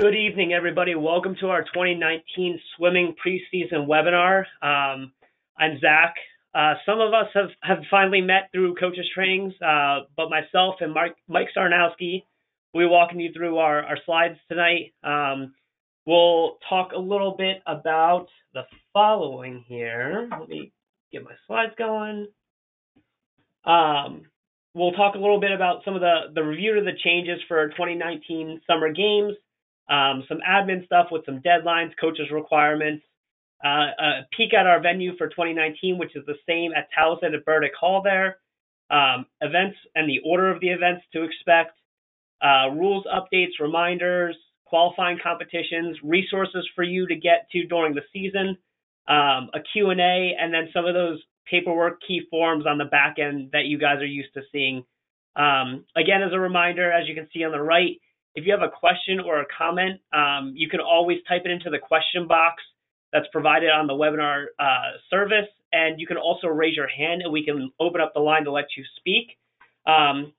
Good evening, everybody. Welcome to our 2019 swimming preseason webinar. I'm Zach. Some of us have finally met through coaches trainings, but myself and Mike Sarnowski, we'll be walking you through our slides tonight. We'll talk a little bit about the following here. Let me get my slides going. We'll talk a little bit about some of the review of the changes for 2019 summer games. Some admin stuff with some deadlines, coaches' requirements, a peek at our venue for 2019, which is the same at Towson at Burdick Hall there, events and the order of the events to expect, rules updates, reminders, qualifying competitions, resources for you to get to during the season, a Q&A, and then some of those paperwork key forms on the back end that you guys are used to seeing. Again, as a reminder, as you can see on the right, if you have a question or a comment, you can always type it into the question box that's provided on the webinar service, and you can also raise your hand and we can open up the line to let you speak.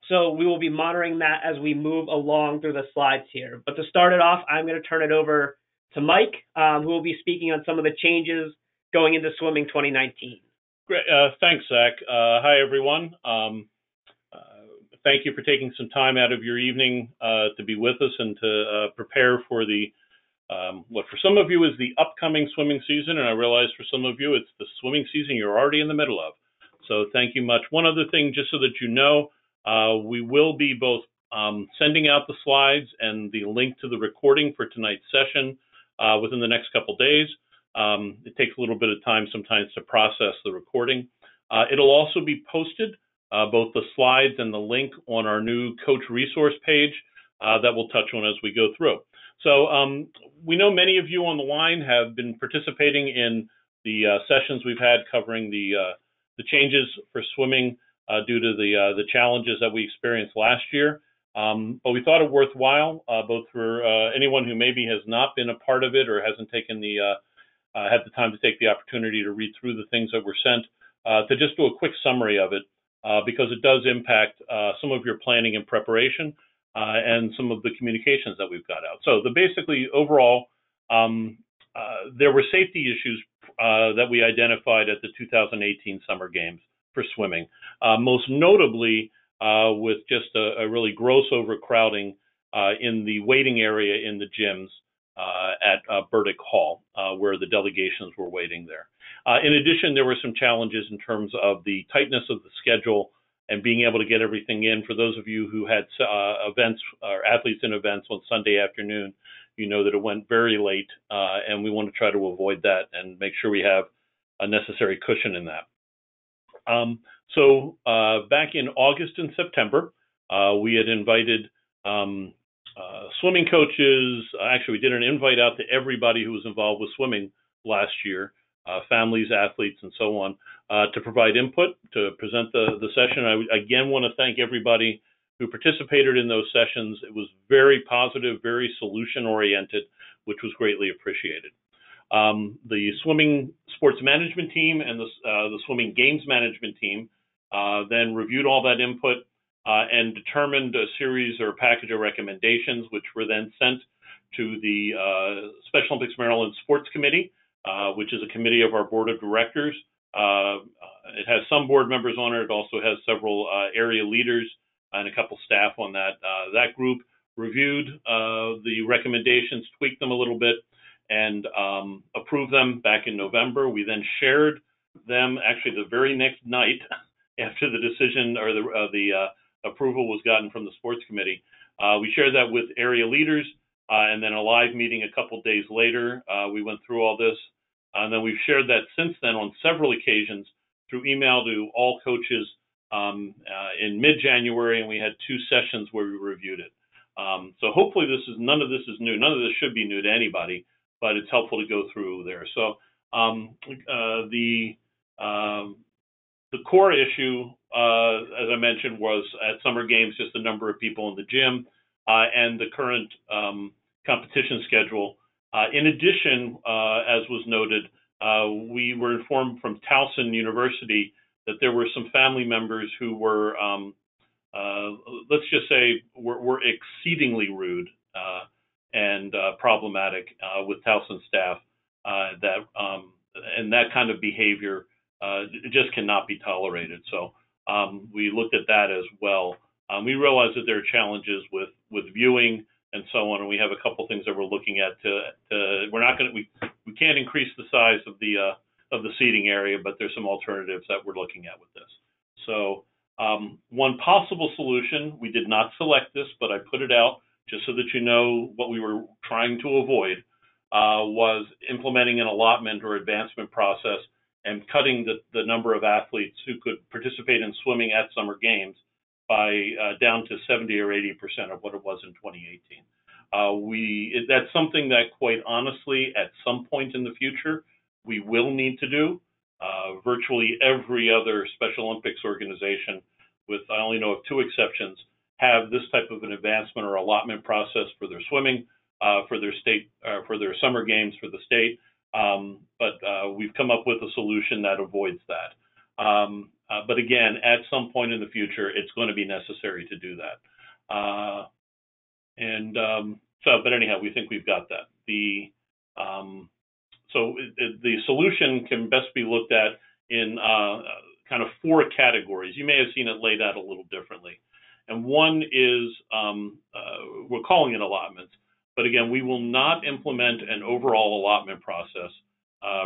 So we will be monitoring that as we move along through the slides here. But to start it off, I'm going to turn it over to Mike, who will be speaking on some of the changes going into swimming 2019. Great. Thanks, Zach. Hi, everyone. Thank you for taking some time out of your evening to be with us and to prepare for the what for some of you is the upcoming swimming season, and I realize for some of you it's the swimming season you're already in the middle of. So thank you much. One other thing, just so that you know, we will be both sending out the slides and the link to the recording for tonight's session within the next couple days. It takes a little bit of time sometimes to process the recording. It'll also be posted, both the slides and the link on our new coach resource page that we'll touch on as we go through. So we know many of you on the line have been participating in the sessions we've had covering the changes for swimming due to the challenges that we experienced last year. But we thought it worthwhile, both for anyone who maybe has not been a part of it or hasn't taken had the time to take the opportunity to read through the things that were sent, to just do a quick summary of it, because it does impact some of your planning and preparation and some of the communications that we've got out. So basically, overall, there were safety issues that we identified at the 2018 Summer Games for swimming, most notably with just a really gross overcrowding in the waiting area in the gyms at Burdick Hall, where the delegations were waiting there. In addition, there were some challenges in terms of the tightness of the schedule and being able to get everything in. For those of you who had events or athletes in events on Sunday afternoon, you know that it went very late, and we want to try to avoid that and make sure we have a necessary cushion in that. So back in August and September, we had invited swimming coaches. Actually, we did an invite out to everybody who was involved with swimming last year, families, athletes, and so on, to provide input, to present the session. I again want to thank everybody who participated in those sessions. It was very positive, very solution-oriented, which was greatly appreciated. The swimming sports management team and the swimming games management team then reviewed all that input and determined a series or a package of recommendations, which were then sent to the Special Olympics Maryland Sports Committee, which is a committee of our board of directors. It has some board members on it. It also has several area leaders and a couple staff on that. That group reviewed the recommendations, tweaked them a little bit, and approved them back in November. We then shared them actually the very next night after the decision or the approval was gotten from the sports committee. We shared that with area leaders, and then a live meeting a couple days later. We went through all this, and then we've shared that since then on several occasions through email to all coaches in mid-January, and we had 2 sessions where we reviewed it. So hopefully none of this is new. None of this should be new to anybody, but it's helpful to go through there. So the core issue, as I mentioned, was at Summer Games, just the number of people in the gym and the current competition schedule. In addition, as was noted, we were informed from Towson University that there were some family members who were, let's just say, were exceedingly rude and problematic with Towson staff and that kind of behavior just cannot be tolerated. So we looked at that as well. We realize that there are challenges with viewing and so on, and we have a couple things that we're looking at. We can't increase the size of the seating area, but there's some alternatives that we're looking at with this. So one possible solution, we did not select this, but I put it out just so that you know what we were trying to avoid, was implementing an allotment or advancement process and cutting the number of athletes who could participate in swimming at summer games by down to 70 or 80% of what it was in 2018. That's something that, quite honestly, at some point in the future, we will need to do. Virtually every other Special Olympics organization, with I only know of 2 exceptions, have this type of an advancement or allotment process for their swimming, for their state, for their summer games for the state. But we've come up with a solution that avoids that. But again, at some point in the future, it's going to be necessary to do that. But anyhow, we think we've got that. So the solution can best be looked at in kind of 4 categories. You may have seen it laid out a little differently. And one is, we're calling it allotments. But again, we will not implement an overall allotment process,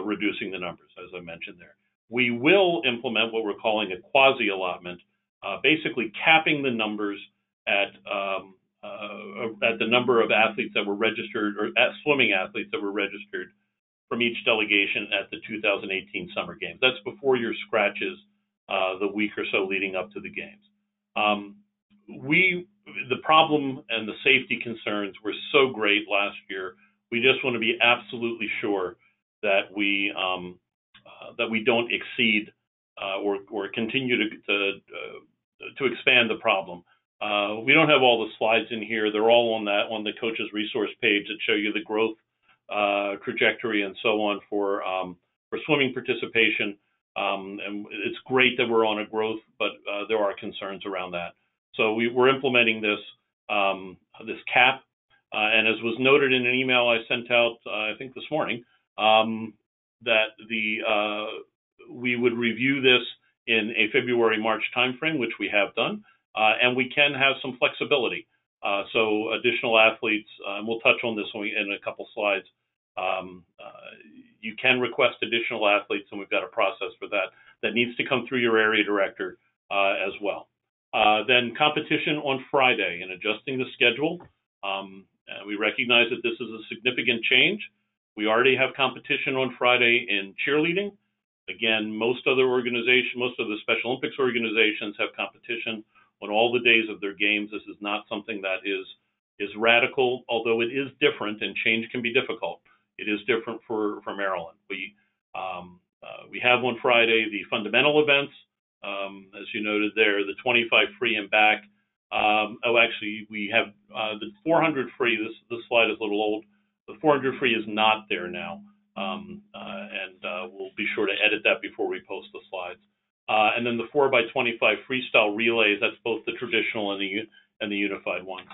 reducing the numbers, as I mentioned there. We will implement what we're calling a quasi-allotment, basically capping the numbers at the number of athletes that were registered, or swimming athletes that were registered from each delegation at the 2018 Summer Games. That's before your scratches the week or so leading up to the games. The problem and the safety concerns were so great last year. We just want to be absolutely sure that we don't exceed or continue to expand the problem. We don't have all the slides in here. They're all on the coach's resource page that show you the growth trajectory and so on for swimming participation. And it's great that we're on a growth, but there are concerns around that. So we're implementing this cap, and as was noted in an email I sent out, I think this morning, that we would review this in a February-March timeframe, which we have done, and we can have some flexibility. So additional athletes, and we'll touch on this in a couple slides. You can request additional athletes, and we've got a process for that needs to come through your area director as well. Then competition on Friday and adjusting the schedule. We recognize that this is a significant change. We already have competition on Friday in cheerleading. Again, most of the Special Olympics organizations have competition on all the days of their games. This is not something that is radical, although it is different, and change can be difficult. It is different for Maryland. We have on Friday the fundamental events, as you noted there, the 25 free and back. Actually, we have the 400 free. This slide is a little old. The 400 free is not there now, and we'll be sure to edit that before we post the slides. And then the 4x25 freestyle relays. That's both the traditional and the unified ones.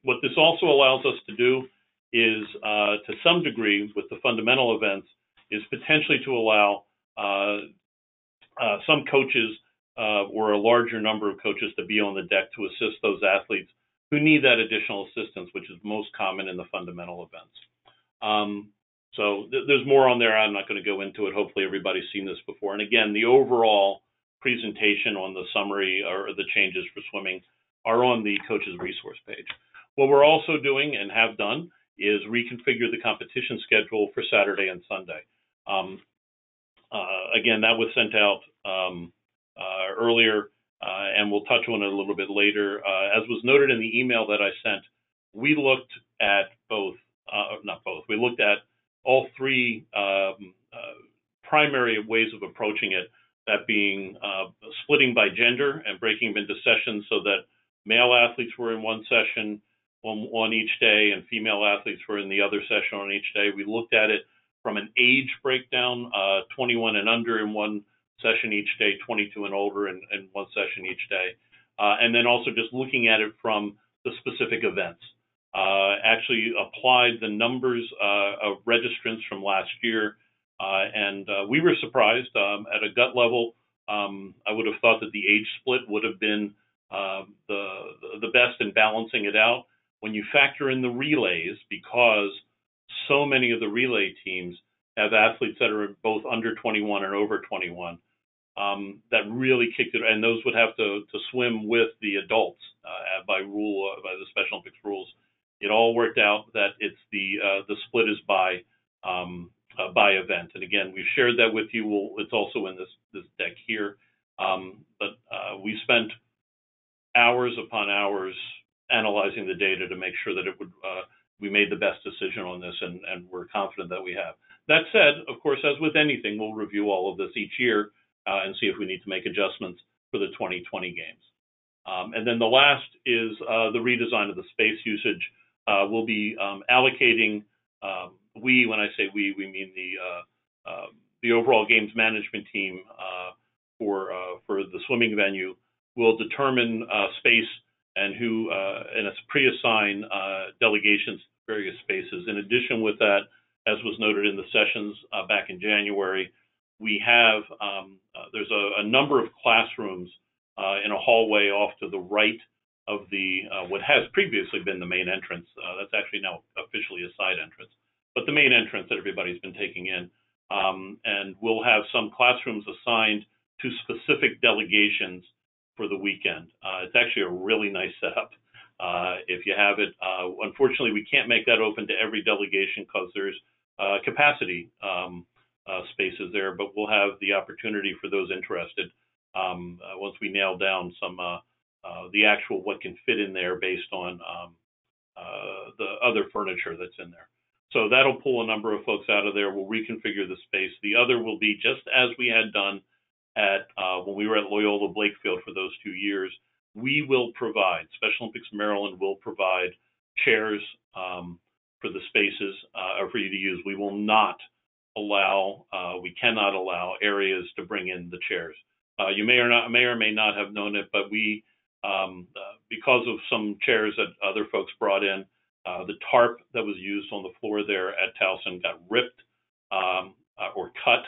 What this also allows us to do is, to some degree, with the fundamental events, is potentially to allow some coaches or a larger number of coaches to be on the deck to assist those athletes who need that additional assistance, which is most common in the fundamental events. So there's more on there. I'm not going to go into it. Hopefully everybody's seen this before. And again, the overall presentation on the summary or the changes for swimming are on the coach's resource page. What we're also doing and have done is reconfigure the competition schedule for Saturday and Sunday. Again, that was sent out earlier, and we'll touch on it a little bit later. As was noted in the email that I sent, we looked at we looked at all 3 primary ways of approaching it, that being splitting by gender and breaking them into sessions so that male athletes were in one session on each day and female athletes were in the other session on each day. We looked at it from an age breakdown, 21 and under in one session each day, 22 and older in one session each day. And then also just looking at it from the specific events. actually applied the numbers of registrants from last year, and we were surprised. At a gut level, I would have thought that the age split would have been the best in balancing it out. When you factor in the relays, because so many of the relay teams have athletes that are both under 21 and over 21, that really kicked it, and those would have to swim with the adults by the Special Olympics rules. It all worked out that it's the split is by event, and again, we've shared that with you. It's also in this deck here, but we spent hours upon hours analyzing the data to make sure that we made the best decision on this, and we're confident that we have. That said, of course, as with anything, we'll review all of this each year and see if we need to make adjustments for the 2020 games. And then the last is the redesign of the space usage. We'll be allocating, when I say we mean the overall games management team for the swimming venue will determine space and and it's pre-assign delegations to various spaces. In addition with that, as was noted in the sessions back in January, we have there's a number of classrooms in a hallway off to the right of the what has previously been the main entrance. That's actually now officially a side entrance, but the main entrance that everybody's been taking in. And we'll have some classrooms assigned to specific delegations for the weekend. It's actually a really nice setup. If you have it, unfortunately, we can't make that open to every delegation because there's capacity spaces there, but we'll have the opportunity for those interested once we nail down some the actual what can fit in there based on the other furniture that's in there. So that'll pull a number of folks out of there. We'll reconfigure the space. The other will be just as we had done at when we were at Loyola Blakefield for those 2 years. We will provide, Special Olympics Maryland will provide chairs for the spaces for you to use. We will not allow, we cannot allow areas to bring in the chairs. You may or may not have known it, but we, because of some chairs that other folks brought in, the tarp that was used on the floor there at Towson got ripped or cut,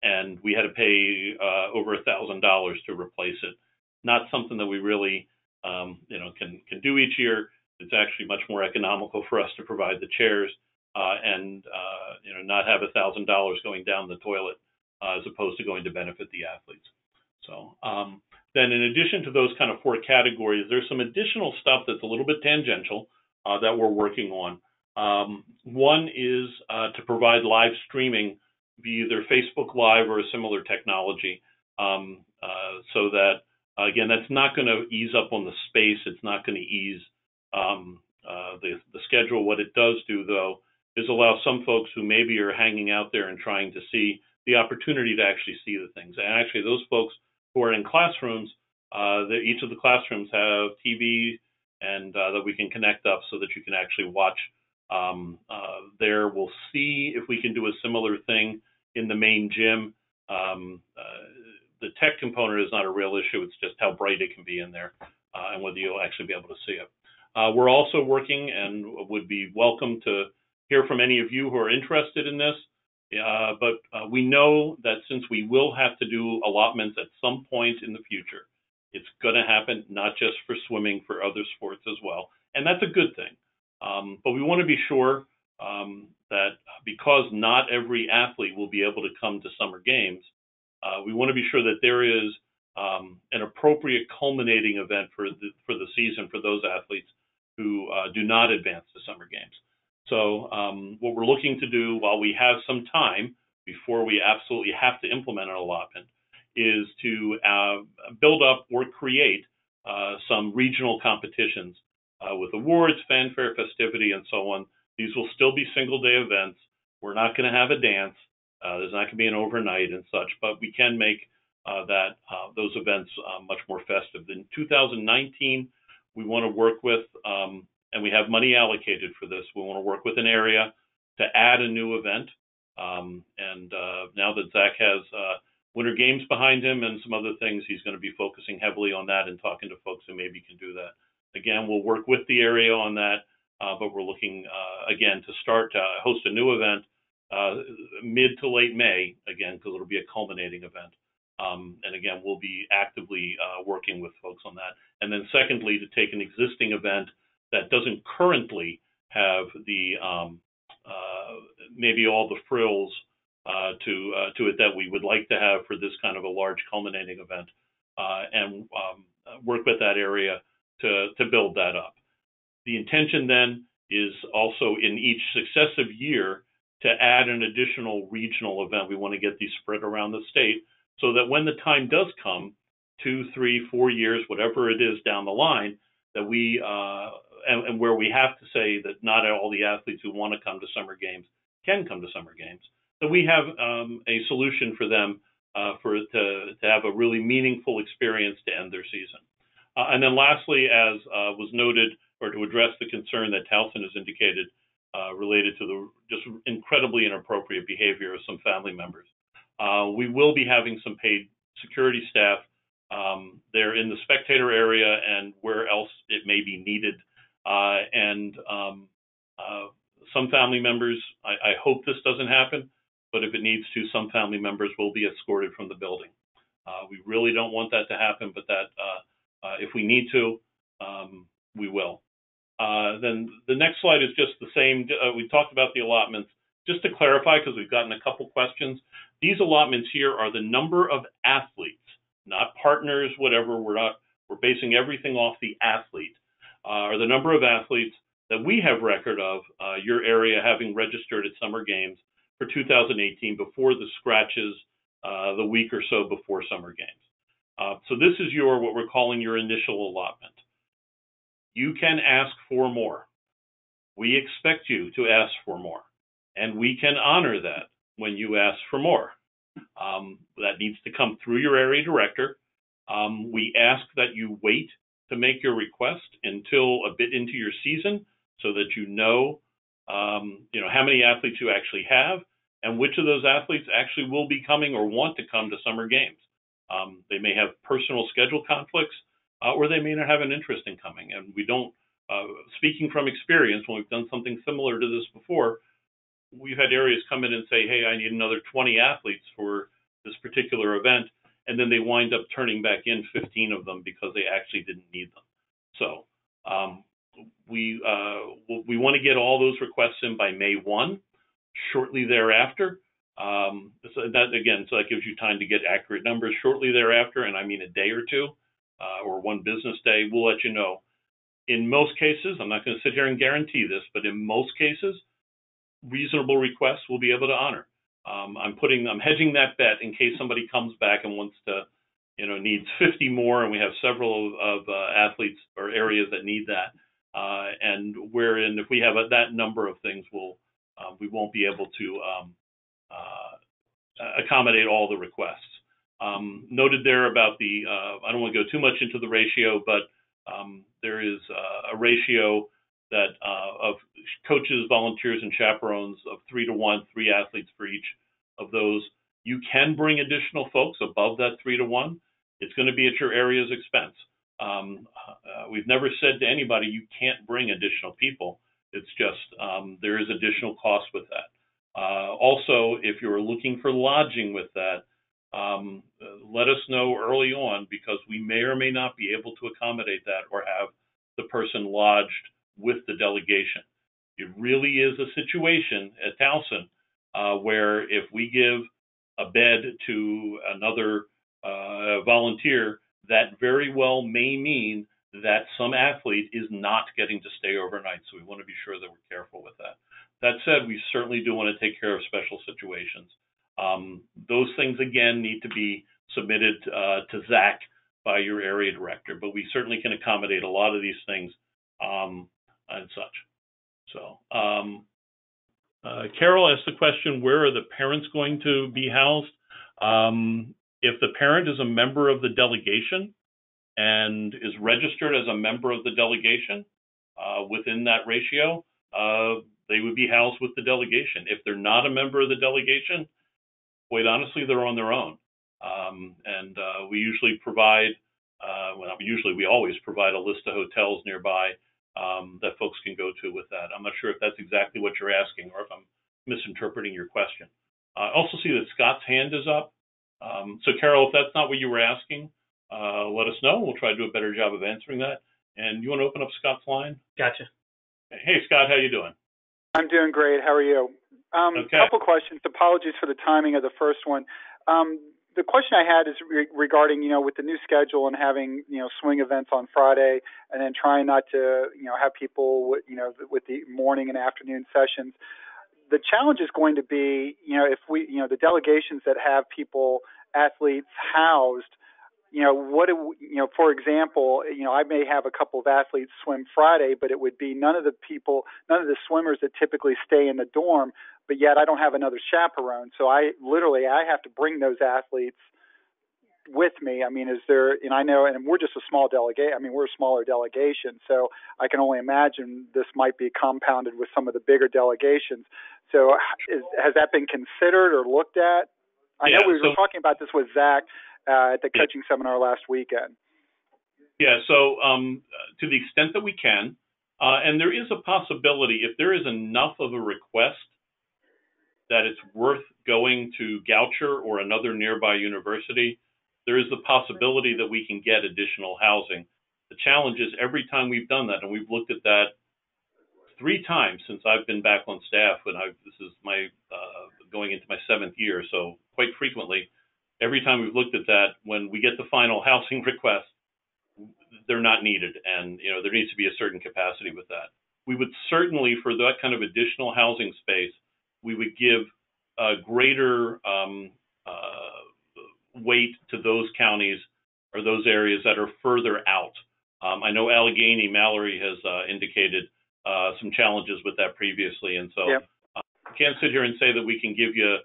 and we had to pay over $1,000 to replace it. Not something that we really, can do each year. It's actually much more economical for us to provide the chairs and not have $1,000 going down the toilet as opposed to going to benefit the athletes. So then, in addition to those kind of 4 categories, there's some additional stuff that's a little bit tangential that we're working on. One is to provide live streaming via either Facebook Live or a similar technology, so that, again, that's not going to ease up on the space. It's not going to ease the schedule. What it does do, though, is allow some folks who maybe are hanging out there and trying to see the opportunity to actually see the things. And actually, those folks who are in classrooms, each of the classrooms have TV and that we can connect up so that you can actually watch there. We'll see if we can do a similar thing in the main gym. The tech component is not a real issue. It's just how bright it can be in there and whether you'll actually be able to see it. We're also working and would be welcome to hear from any of you who are interested in this. But we know that since we will have to do allotments at some point in the future, it's going to happen not just for swimming, for other sports as well. And that's a good thing. But we want to be sure that because not every athlete will be able to come to summer games, we want to be sure that there is an appropriate culminating event for the season for those athletes who do not advance to summer games. So what we're looking to do while we have some time before we absolutely have to implement an allotment is to build up or create some regional competitions with awards, fanfare, festivity, and so on. These will still be single-day events. We're not going to have a dance. There's not going to be an overnight and such, but we can make those events much more festive. In 2019, we want to work with, and we have money allocated for this, we want to work with an area to add a new event. And now that Zach has Winter Games behind him and some other things, he's going to be focusing heavily on that and talking to folks who maybe can do that. Again, we'll work with the area on that. but we're looking again to start to host a new event mid to late May, again, because it'll be a culminating event. And again, we'll be actively working with folks on that. And then secondly, to take an existing event that doesn't currently have the maybe all the frills to it that we would like to have for this kind of a large culminating event, and work with that area to build that up. The intention then is also in each successive year to add an additional regional event. We want to get these spread around the state so that when the time does come, 2, 3, 4 years, whatever it is down the line, that we and where we have to say that not all the athletes who want to come to summer games can come to summer games, that we have a solution for them to have a really meaningful experience to end their season. And then lastly, as was noted, or to address the concern that Towson has indicated related to the just incredibly inappropriate behavior of some family members, we will be having some paid security staff there in the spectator area and where else it may be needed. And some family members, I hope this doesn't happen, but if it needs to, some family members will be escorted from the building. We really don't want that to happen, but that if we need to, we will. Then the next slide is just the same. We talked about the allotments. Just to clarify, because we've gotten a couple questions, these allotments here are the number of athletes, not partners, whatever. We're basing everything off the athlete, or the number of athletes that we have record of your area having registered at summer games for 2018 before the scratches the week or so before summer games. So this is what we're calling your initial allotment. You can ask for more. We expect you to ask for more, and we can honor that when you ask for more. That needs to come through your area director. We ask that you wait to make your request until a bit into your season so that you know how many athletes you actually have and which of those athletes actually will be coming or want to come to summer games. They may have personal schedule conflicts, or they may not have an interest in coming. And we don't, speaking from experience, when we've done something similar to this before, we've had areas come in and say, hey, I need another 20 athletes for this particular event, and then they wind up turning back in 15 of them because they actually didn't need them. So we want to get all those requests in by May 1. Shortly thereafter, so that gives you time to get accurate numbers. Shortly thereafter, and I mean a day or two, or one business day, we'll let you know. In most cases, I'm not going to sit here and guarantee this, but in most cases, reasonable requests we'll be able to honor. I'm hedging that bet in case somebody comes back and wants to, needs 50 more, and we have several of athletes or areas that need that. And wherein if we have that number of things, we won't be able to accommodate all the requests. Noted there about I don't want to go too much into the ratio, but there is a ratio that of coaches, volunteers, and chaperones of 3 to 1, 3 athletes for each of those. You can bring additional folks above that 3 to 1. It's going to be at your area's expense. We've never said to anybody you can't bring additional people. It's just there is additional cost with that. Also, if you're looking for lodging with that, let us know early on, because we may or may not be able to accommodate that or have the person lodged with the delegation. It really is a situation at Towson where if we give a bed to another volunteer, that very well may mean that some athlete is not getting to stay overnight. So we want to be sure that we're careful with that. That said, we certainly do want to take care of special situations. Those things, again, need to be submitted to Zach by your area director, but we certainly can accommodate a lot of these things and such. So Carol asked the question, where are the parents going to be housed? If the parent is a member of the delegation and is registered as a member of the delegation within that ratio, they would be housed with the delegation. If they're not a member of the delegation, quite honestly, they're on their own. And we usually provide, we always provide a list of hotels nearby that folks can go to with that. I'm not sure if that's exactly what you're asking or if I'm misinterpreting your question. I also see that Scott's hand is up. So, Carol, if that's not what you were asking, let us know. We'll try to do a better job of answering that. And you want to open up Scott's line? Gotcha. Hey, Scott, how you doing? I'm doing great. How are you? Okay. Couple questions. Apologies for the timing of the first one. The question I had is regarding, with the new schedule and having, swing events on Friday and then trying not to, have people, with the morning and afternoon sessions. The challenge is going to be, if we, the delegations that have athletes housed, for example, I may have a couple of athletes swim Friday, but it would be none of the swimmers that typically stay in the dorm, but yet I don't have another chaperone. So I have to bring those athletes with me. I mean, I know, and we're just a small delegate. I mean, we're a smaller delegation, so I can only imagine this might be compounded with some of the bigger delegations. So has that been considered or looked at? I know we were talking about this with Zach at the coaching seminar last weekend. Yeah, so to the extent that we can, and there is a possibility, if there is enough of a request that it's worth going to Goucher or another nearby university, there is the possibility that we can get additional housing. The challenge is every time we've done that, and we've looked at that 3 times since I've been back on staff, and this is my going into my 7th year, so quite frequently, every time we've looked at that, when we get the final housing request, they're not needed, and there needs to be a certain capacity with that. We would certainly, for that kind of additional housing space, we would give greater weight to those counties or those areas that are further out. I know Allegheny, Mallory has indicated some challenges with that previously, and so I can't sit here and say that we can give you,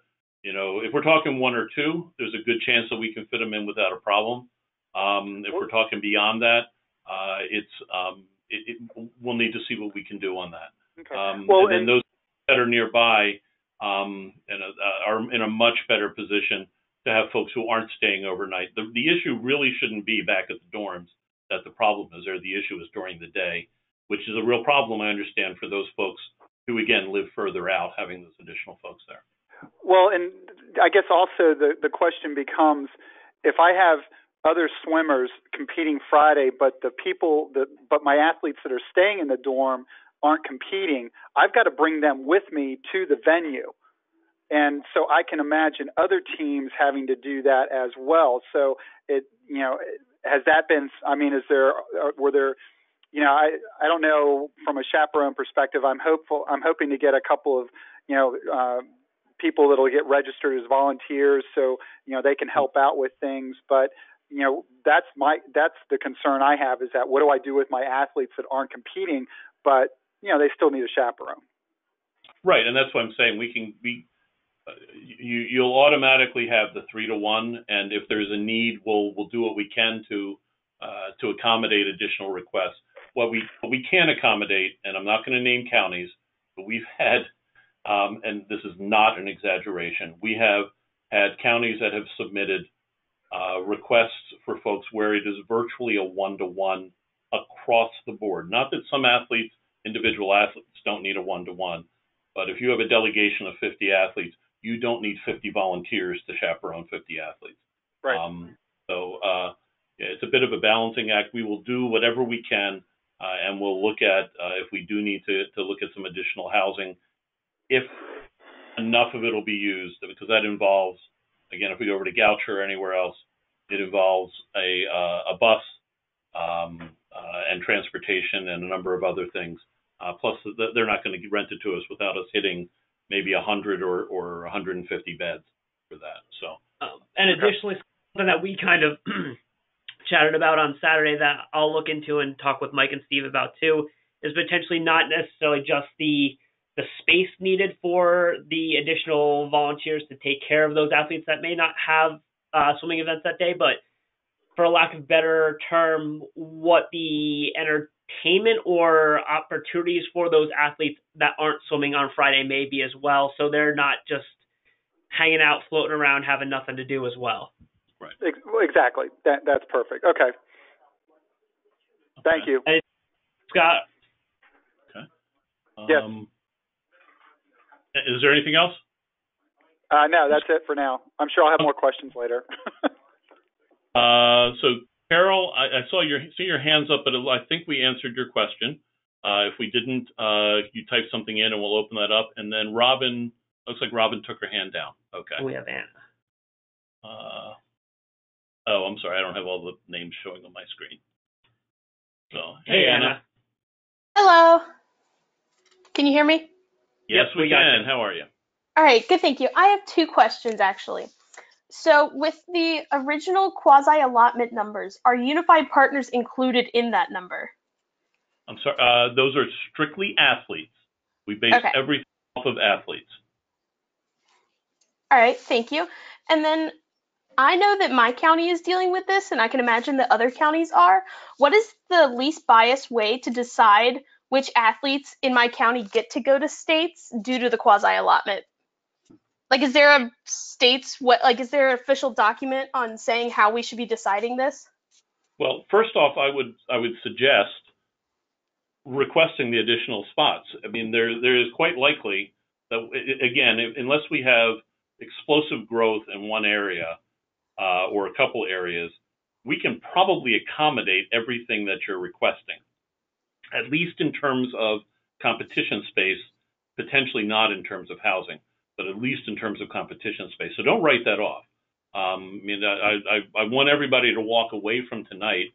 if we're talking 1 or 2, there's a good chance that we can fit them in without a problem. If we're talking beyond that, we'll need to see what we can do on that. Okay. And then those that are nearby are in a much better position to have folks who aren't staying overnight. The issue really shouldn't be back at the dorms that the problem is there. The issue is during the day, which is a real problem, I understand, for those folks who, again, live further out, having those additional folks there. Well, and I guess also the question becomes, if I have other swimmers competing Friday, but but my athletes that are staying in the dorm aren't competing, I've got to bring them with me to the venue. And so I can imagine other teams having to do that as well. So has that been, I mean, were there, I don't know, from a chaperone perspective, I'm hoping to get a couple of, people that'll get registered as volunteers so, they can help out with things. But, that's the concern I have, is that what do I do with my athletes that aren't competing, but, they still need a chaperone. Right. And that's what I'm saying. You'll automatically have the 3-to-1, and if there's a need, we'll do what we can to accommodate additional requests. What we can accommodate, and I'm not going to name counties, but we've had, and this is not an exaggeration, we have had counties that have submitted requests for folks where it is virtually a 1-to-1 across the board. Not that some individual athletes don't need a 1-to-1, but if you have a delegation of 50 athletes, you don't need 50 volunteers to chaperone 50 athletes. Right. It's a bit of a balancing act. We will do whatever we can, and we'll look at if we do need to look at some additional housing, if enough of it will be used, because that involves, again, if we go over to Goucher or anywhere else, it involves a bus and transportation and a number of other things. Plus, they're not going to rent it to us without us hitting maybe 100 or 150 beds for that. So, and additionally, something that we kind of chatted about on Saturday that I'll look into and talk with Mike and Steve about too is potentially not necessarily just the space needed for the additional volunteers to take care of those athletes that may not have swimming events that day, but for a lack of a better term, what the entertainment or opportunities for those athletes that aren't swimming on Friday may be as well, so they're not just hanging out, floating around, having nothing to do as well. Right. Exactly. That's perfect. Okay. Thank you. And Scott, Yes. Is there anything else? No, that's it for now. I'm sure I'll have more questions later. So Carol, I saw your hands up, but I think we answered your question. If we didn't, you type something in and we'll open that up. And then Robin, looks like Robin took her hand down. Okay. We have Anna. Oh, I'm sorry. I don't have all the names showing on my screen. So, hey Anna. Hello. Can you hear me? Yes, Yep, we can. How are you? All right, good, thank you. I have two questions, actually. So with the original quasi-allotment numbers, are unified partners included in that number? I'm sorry. Those are strictly athletes. We base Okay. everything off of athletes. All right, thank you. And then I know that my county is dealing with this, and I can imagine that other counties are. What is the least biased way to decide which athletes in my county get to go to states due to the quasi-allotment? Like, is there a is there an official document on saying how we should be deciding this? Well, first off, I would suggest requesting the additional spots. I mean, there is quite likely that, again, unless we have explosive growth in one area or a couple areas, we can probably accommodate everything that you're requesting, at least in terms of competition space, potentially not in terms of housing, but at least in terms of competition space. So don't write that off. I mean, I want everybody to walk away from tonight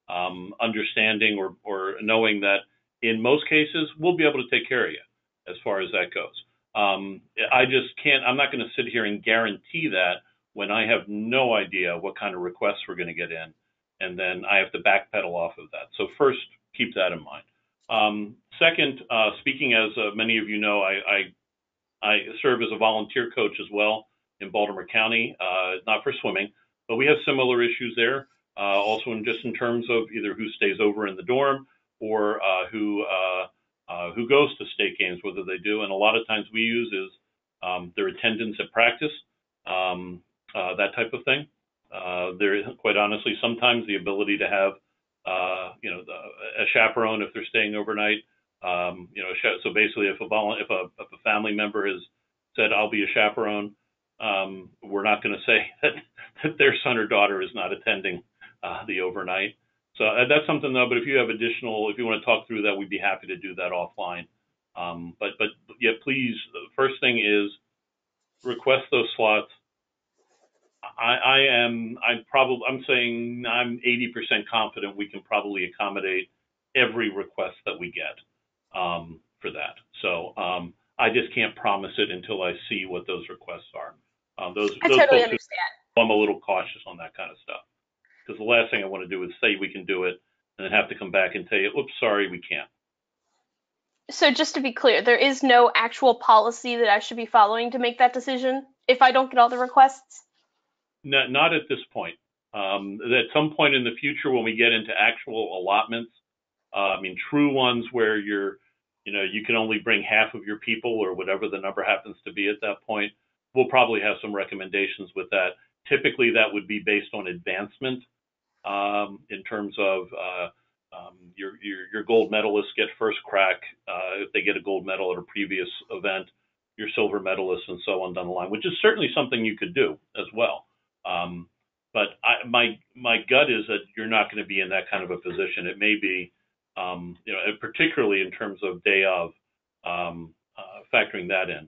understanding or knowing that in most cases, we'll be able to take care of you as far as that goes. I just can't, I'm not going to sit here and guarantee that when I have no idea what kind of requests we're going to get in, and then I have to backpedal off of that. So first, keep that in mind. Second, speaking as many of you know, I serve as a volunteer coach as well in Baltimore County, not for swimming, but we have similar issues there. Also, in terms of either who stays over in the dorm or who goes to state games, whether they do. And a lot of times we use is their attendance at practice, that type of thing. There is, quite honestly, sometimes the ability to have a chaperone if they're staying overnight. So basically, if a family member has said I'll be a chaperone, we're not going to say that their son or daughter is not attending the overnight. So that's something though. But if you have if you want to talk through that, we'd be happy to do that offline. But yeah, please. The first thing is request those slots. I'm saying I'm 80% confident we can probably accommodate every request that we get for that. So I just can't promise it until I see what those requests are. I totally understand. I'm a little cautious on that kind of stuff because the last thing I want to do is say we can do it and then have to come back and tell you, oops, sorry, we can't. So just to be clear, there is no actual policy that I should be following to make that decision if I don't get all the requests? Not at this point. At some point in the future, when we get into actual allotments, I mean, true ones where you can only bring half of your people or whatever the number happens to be at that point, we'll probably have some recommendations with that. Typically, that would be based on advancement in terms of your gold medalists get first crack if they get a gold medal at a previous event, your silver medalists and so on down the line, which is certainly something you could do as well. But my gut is that you're not going to be in that kind of a position. It may be, particularly in terms of day of, factoring that in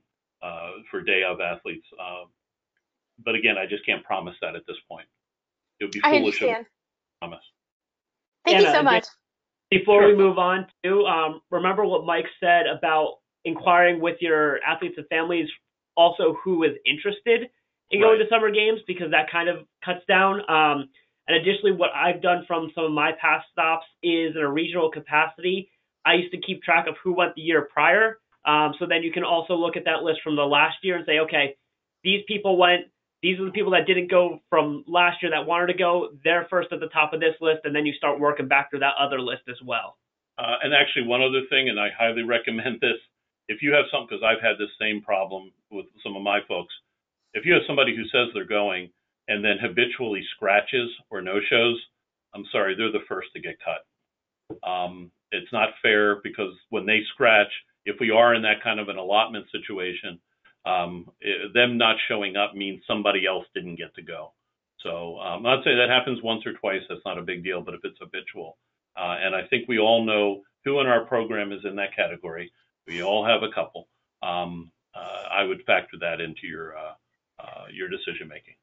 for day of athletes. But again, I just can't promise that at this point. It would be foolish of me to promise. Thank you so much. Before we move on to, remember what Mike said about inquiring with your athletes and families, also who is interested in going to summer games, because that kind of cuts down. And additionally, what I've done from some of my past stops is in a regional capacity, I used to keep track of who went the year prior. So then you can also look at that list from the last year and say, okay, these people went, these are the people that didn't go from last year that wanted to go. They're first at the top of this list, and then you start working back through that other list as well. And actually, one other thing, and I highly recommend this, if you have something, because I've had this same problem with some of my folks, if you have somebody who says they're going and then habitually scratches or no-shows, I'm sorry, they're the first to get cut. It's not fair because when they scratch, if we are in that kind of an allotment situation, them not showing up means somebody else didn't get to go. So I'd say that happens once or twice. That's not a big deal, but if it's habitual, and I think we all know who in our program is in that category. We all have a couple. I would factor that into your decision making.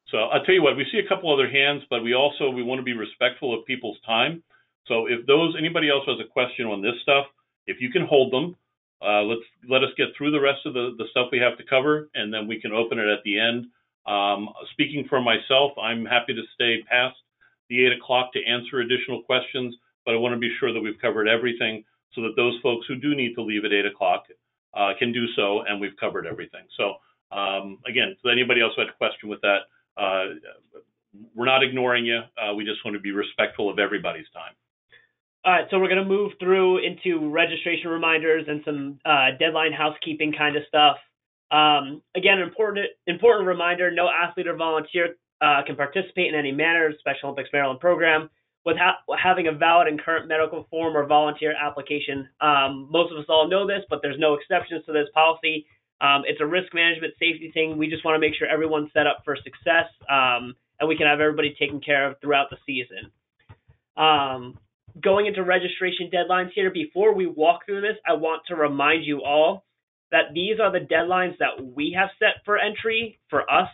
So I'll tell you what, we see a couple other hands, but we want to be respectful of people's time. So if anybody else has a question on this stuff, if you can hold them, let us get through the rest of the stuff we have to cover, and then we can open it at the end. Speaking for myself, I'm happy to stay past the 8 o'clock to answer additional questions, but I want to be sure that we've covered everything so that those folks who do need to leave at 8 o'clock can do so, and we've covered everything. So again, so anybody else who had a question with that, we're not ignoring you. We just want to be respectful of everybody's time. All right, so we're going to move through into registration reminders and some deadline housekeeping kind of stuff. Again, important reminder, no athlete or volunteer can participate in any manner of Special Olympics Maryland program without having a valid and current medical form or volunteer application. Most of us all know this, but there's no exceptions to this policy. It's a risk management safety thing. We just want to make sure everyone's set up for success, and we can have everybody taken care of throughout the season. Going into registration deadlines here, before we walk through this, I want to remind you all that these are the deadlines that we have set for entry for us,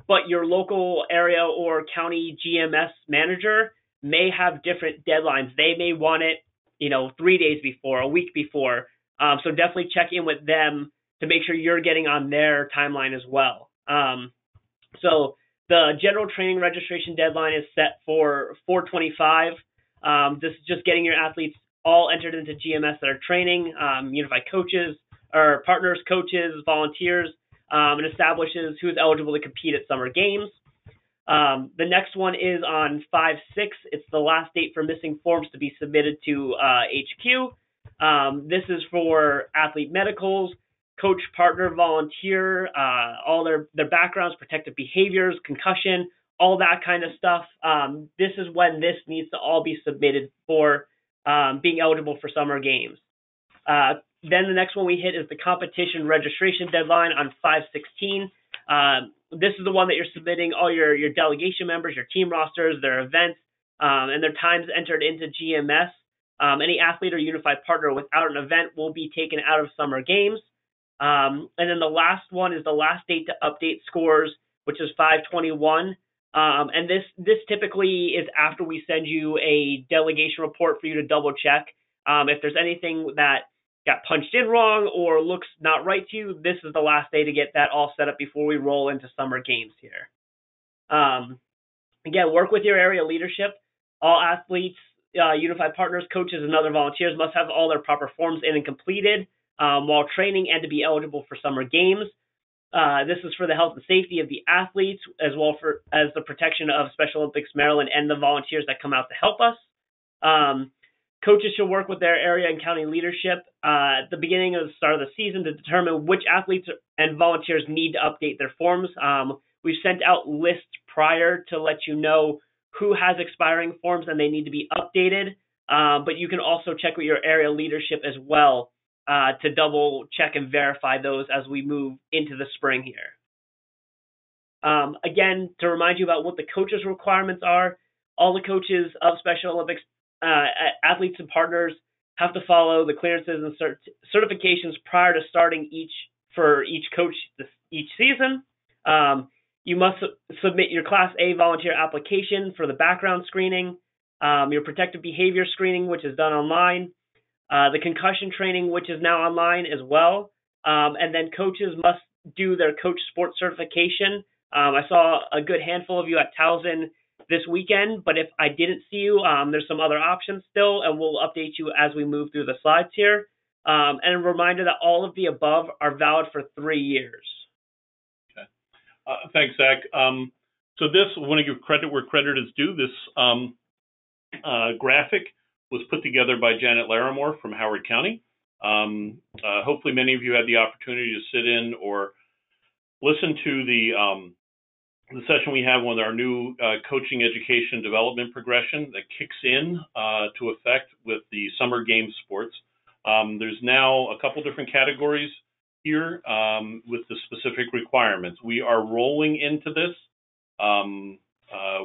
but your local area or county GMS manager may have different deadlines. They may want it, 3 days before, a week before. So definitely check in with them to make sure you're getting on their timeline as well. So the general training registration deadline is set for 4/25. This is just getting your athletes all entered into GMS that are training, unified coaches or partners, coaches, volunteers, and establishes who's eligible to compete at summer games. The next one is on 5/6. It's the last date for missing forms to be submitted to HQ. This is for athlete medicals, coach, partner, volunteer, all their backgrounds, protective behaviors, concussion, all that kind of stuff. This is when this needs to all be submitted for being eligible for summer games. Then the next one we hit is the competition registration deadline on 5/16. This is the one that you're submitting all your delegation members, your team rosters, their events, and their times entered into GMS. Any athlete or unified partner without an event will be taken out of summer games. And then the last one is the last date to update scores, which is 5/21. And this typically is after we send you a delegation report for you to double check. If there's anything that got punched in wrong or looks not right to you, this is the last day to get that all set up before we roll into summer games here. Again, work with your area leadership. All athletes, unified partners, coaches, and other volunteers must have all their proper forms in and completed while training and to be eligible for summer games. This is for the health and safety of the athletes, as well as the protection of Special Olympics Maryland and the volunteers that come out to help us. Coaches should work with their area and county leadership at the beginning of the start of the season to determine which athletes and volunteers need to update their forms. We've sent out lists prior to let you know who has expiring forms and they need to be updated. But you can also check with your area leadership as well to double check and verify those as we move into the spring here. Again, to remind you about what the coaches' requirements are, all the coaches of Special Olympics athletes and partners have to follow the clearances and certifications prior to starting each coach each season. You must submit your Class A volunteer application for the background screening, your protective behavior screening, which is done online, the concussion training, which is now online as well, and then coaches must do their coach sports certification. I saw a good handful of you at Towson this weekend, but if I didn't see you, there's some other options still, and we'll update you as we move through the slides here. And a reminder that all of the above are valid for 3 years. Okay. Thanks, Zach. So this, I want to give credit where credit is due. This graphic was put together by Janet Larimore from Howard County. Hopefully many of you had the opportunity to sit in or listen to the session we have with our new coaching education development progression that kicks in to effect with the summer game sports. There's now a couple different categories here with the specific requirements. We are rolling into this.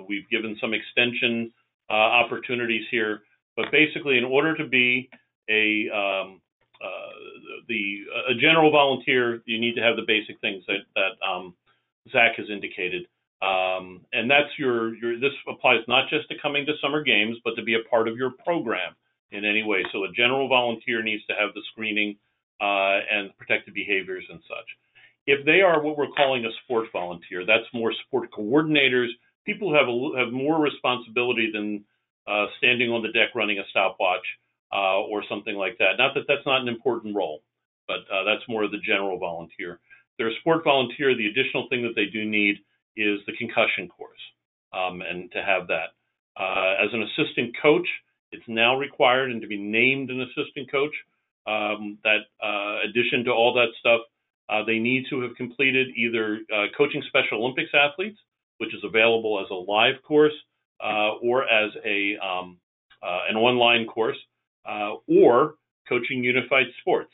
We've given some extension opportunities here, but basically, in order to be a general volunteer, you need to have the basic things that Zach has indicated, and that's this applies not just to coming to summer games, but to be a part of your program in any way. So a general volunteer needs to have the screening and protected behaviors and such. If they are what we're calling a sport volunteer, that's more sport coordinators, people who have more responsibility than standing on the deck running a stopwatch or something like that. Not that that's not an important role, but that's more of the general volunteer. They're a sport volunteer. The additional thing that they do need is the concussion course, and to have that. As an assistant coach, it's now required, and to be named an assistant coach, that addition to all that stuff, they need to have completed either coaching Special Olympics athletes, which is available as a live course, or as an online course, or coaching unified sports,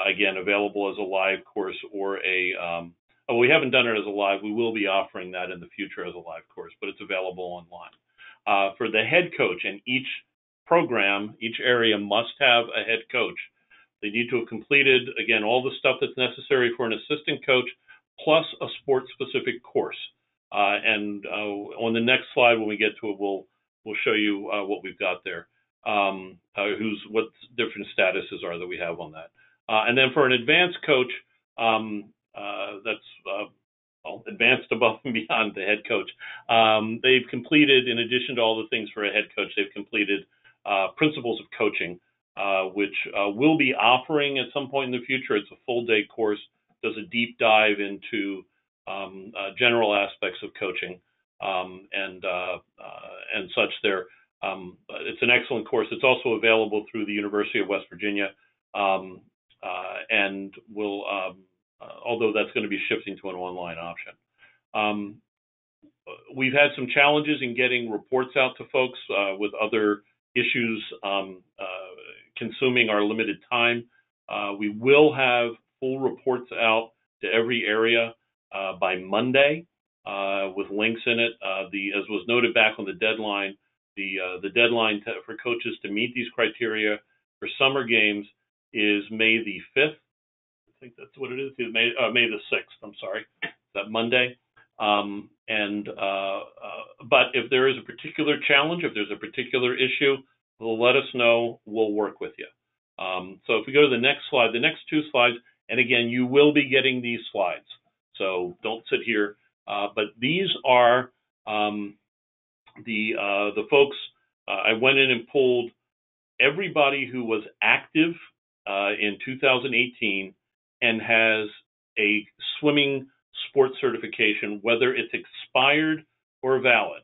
again, available as a live course or we haven't done it as a live. We will be offering that in the future as a live course, but it's available online. For the head coach, and each program, each area must have a head coach. They need to have completed, again, all the stuff that's necessary for an assistant coach, plus a sport-specific course. And on the next slide, when we get to it, we'll show you what we've got there, what different statuses are that we have on that. And then for an advanced coach, that's advanced above and beyond the head coach. They've completed, in addition to all the things for a head coach, they've completed Principles of Coaching, which we'll be offering at some point in the future. It's a full-day course, does a deep dive into general aspects of coaching and such there. It's an excellent course. It's also available through the University of West Virginia, and will, although that's going to be shifting to an online option. We've had some challenges in getting reports out to folks with other issues consuming our limited time. We will have full reports out to every area by Monday with links in it. As was noted back on the deadline, the deadline for coaches to meet these criteria for summer games is May the 5th. I think that's what it is. May the 6th. I'm sorry. That Monday. But if there is a particular challenge, if there's a particular issue, let us know. We'll work with you. So if we go to the next slide, the next two slides, and again, you will be getting these slides. So don't sit here. But these are the folks. I went in and pulled everybody who was active in 2018 and has a swimming sports certification, whether it's expired or valid.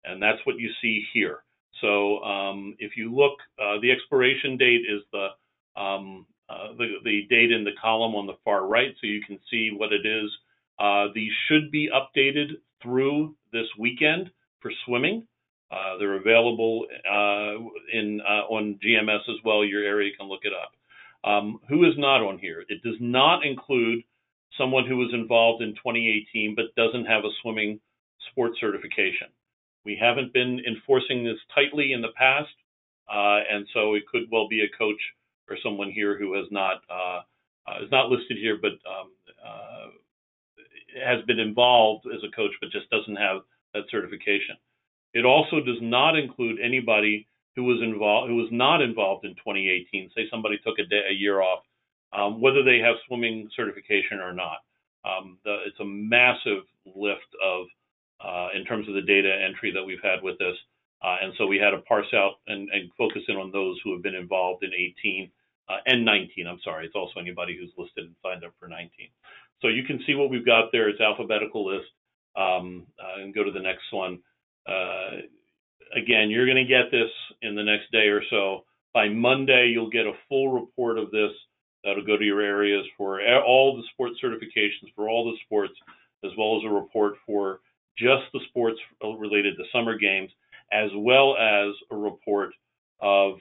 And that's what you see here. So if you look, the expiration date is the date in the column on the far right, so you can see what it is. These should be updated through this weekend for swimming. They're available on GMS as well. Your area can look it up. Who is not on here? It does not include someone who was involved in 2018 but doesn't have a swimming sports certification. We haven't been enforcing this tightly in the past, and so it could well be a coach or someone here who has not is not listed here, but has been involved as a coach but just doesn't have that certification. It also does not include anybody who was not involved in 2018. Say somebody took a year off, whether they have swimming certification or not. It's a massive lift of in terms of the data entry that we've had with this, and so we had to parse out and focus in on those who have been involved in 18 and 19. I'm sorry, it's also anybody who's listed and signed up for 19. So you can see what we've got there. It's alphabetical list, and go to the next one. Again, you're going to get this in the next day or so. By Monday, you'll get a full report of this that'll go to your areas for all the sports certifications for all the sports, as well as a report for just the sports related to summer games, as well as a report of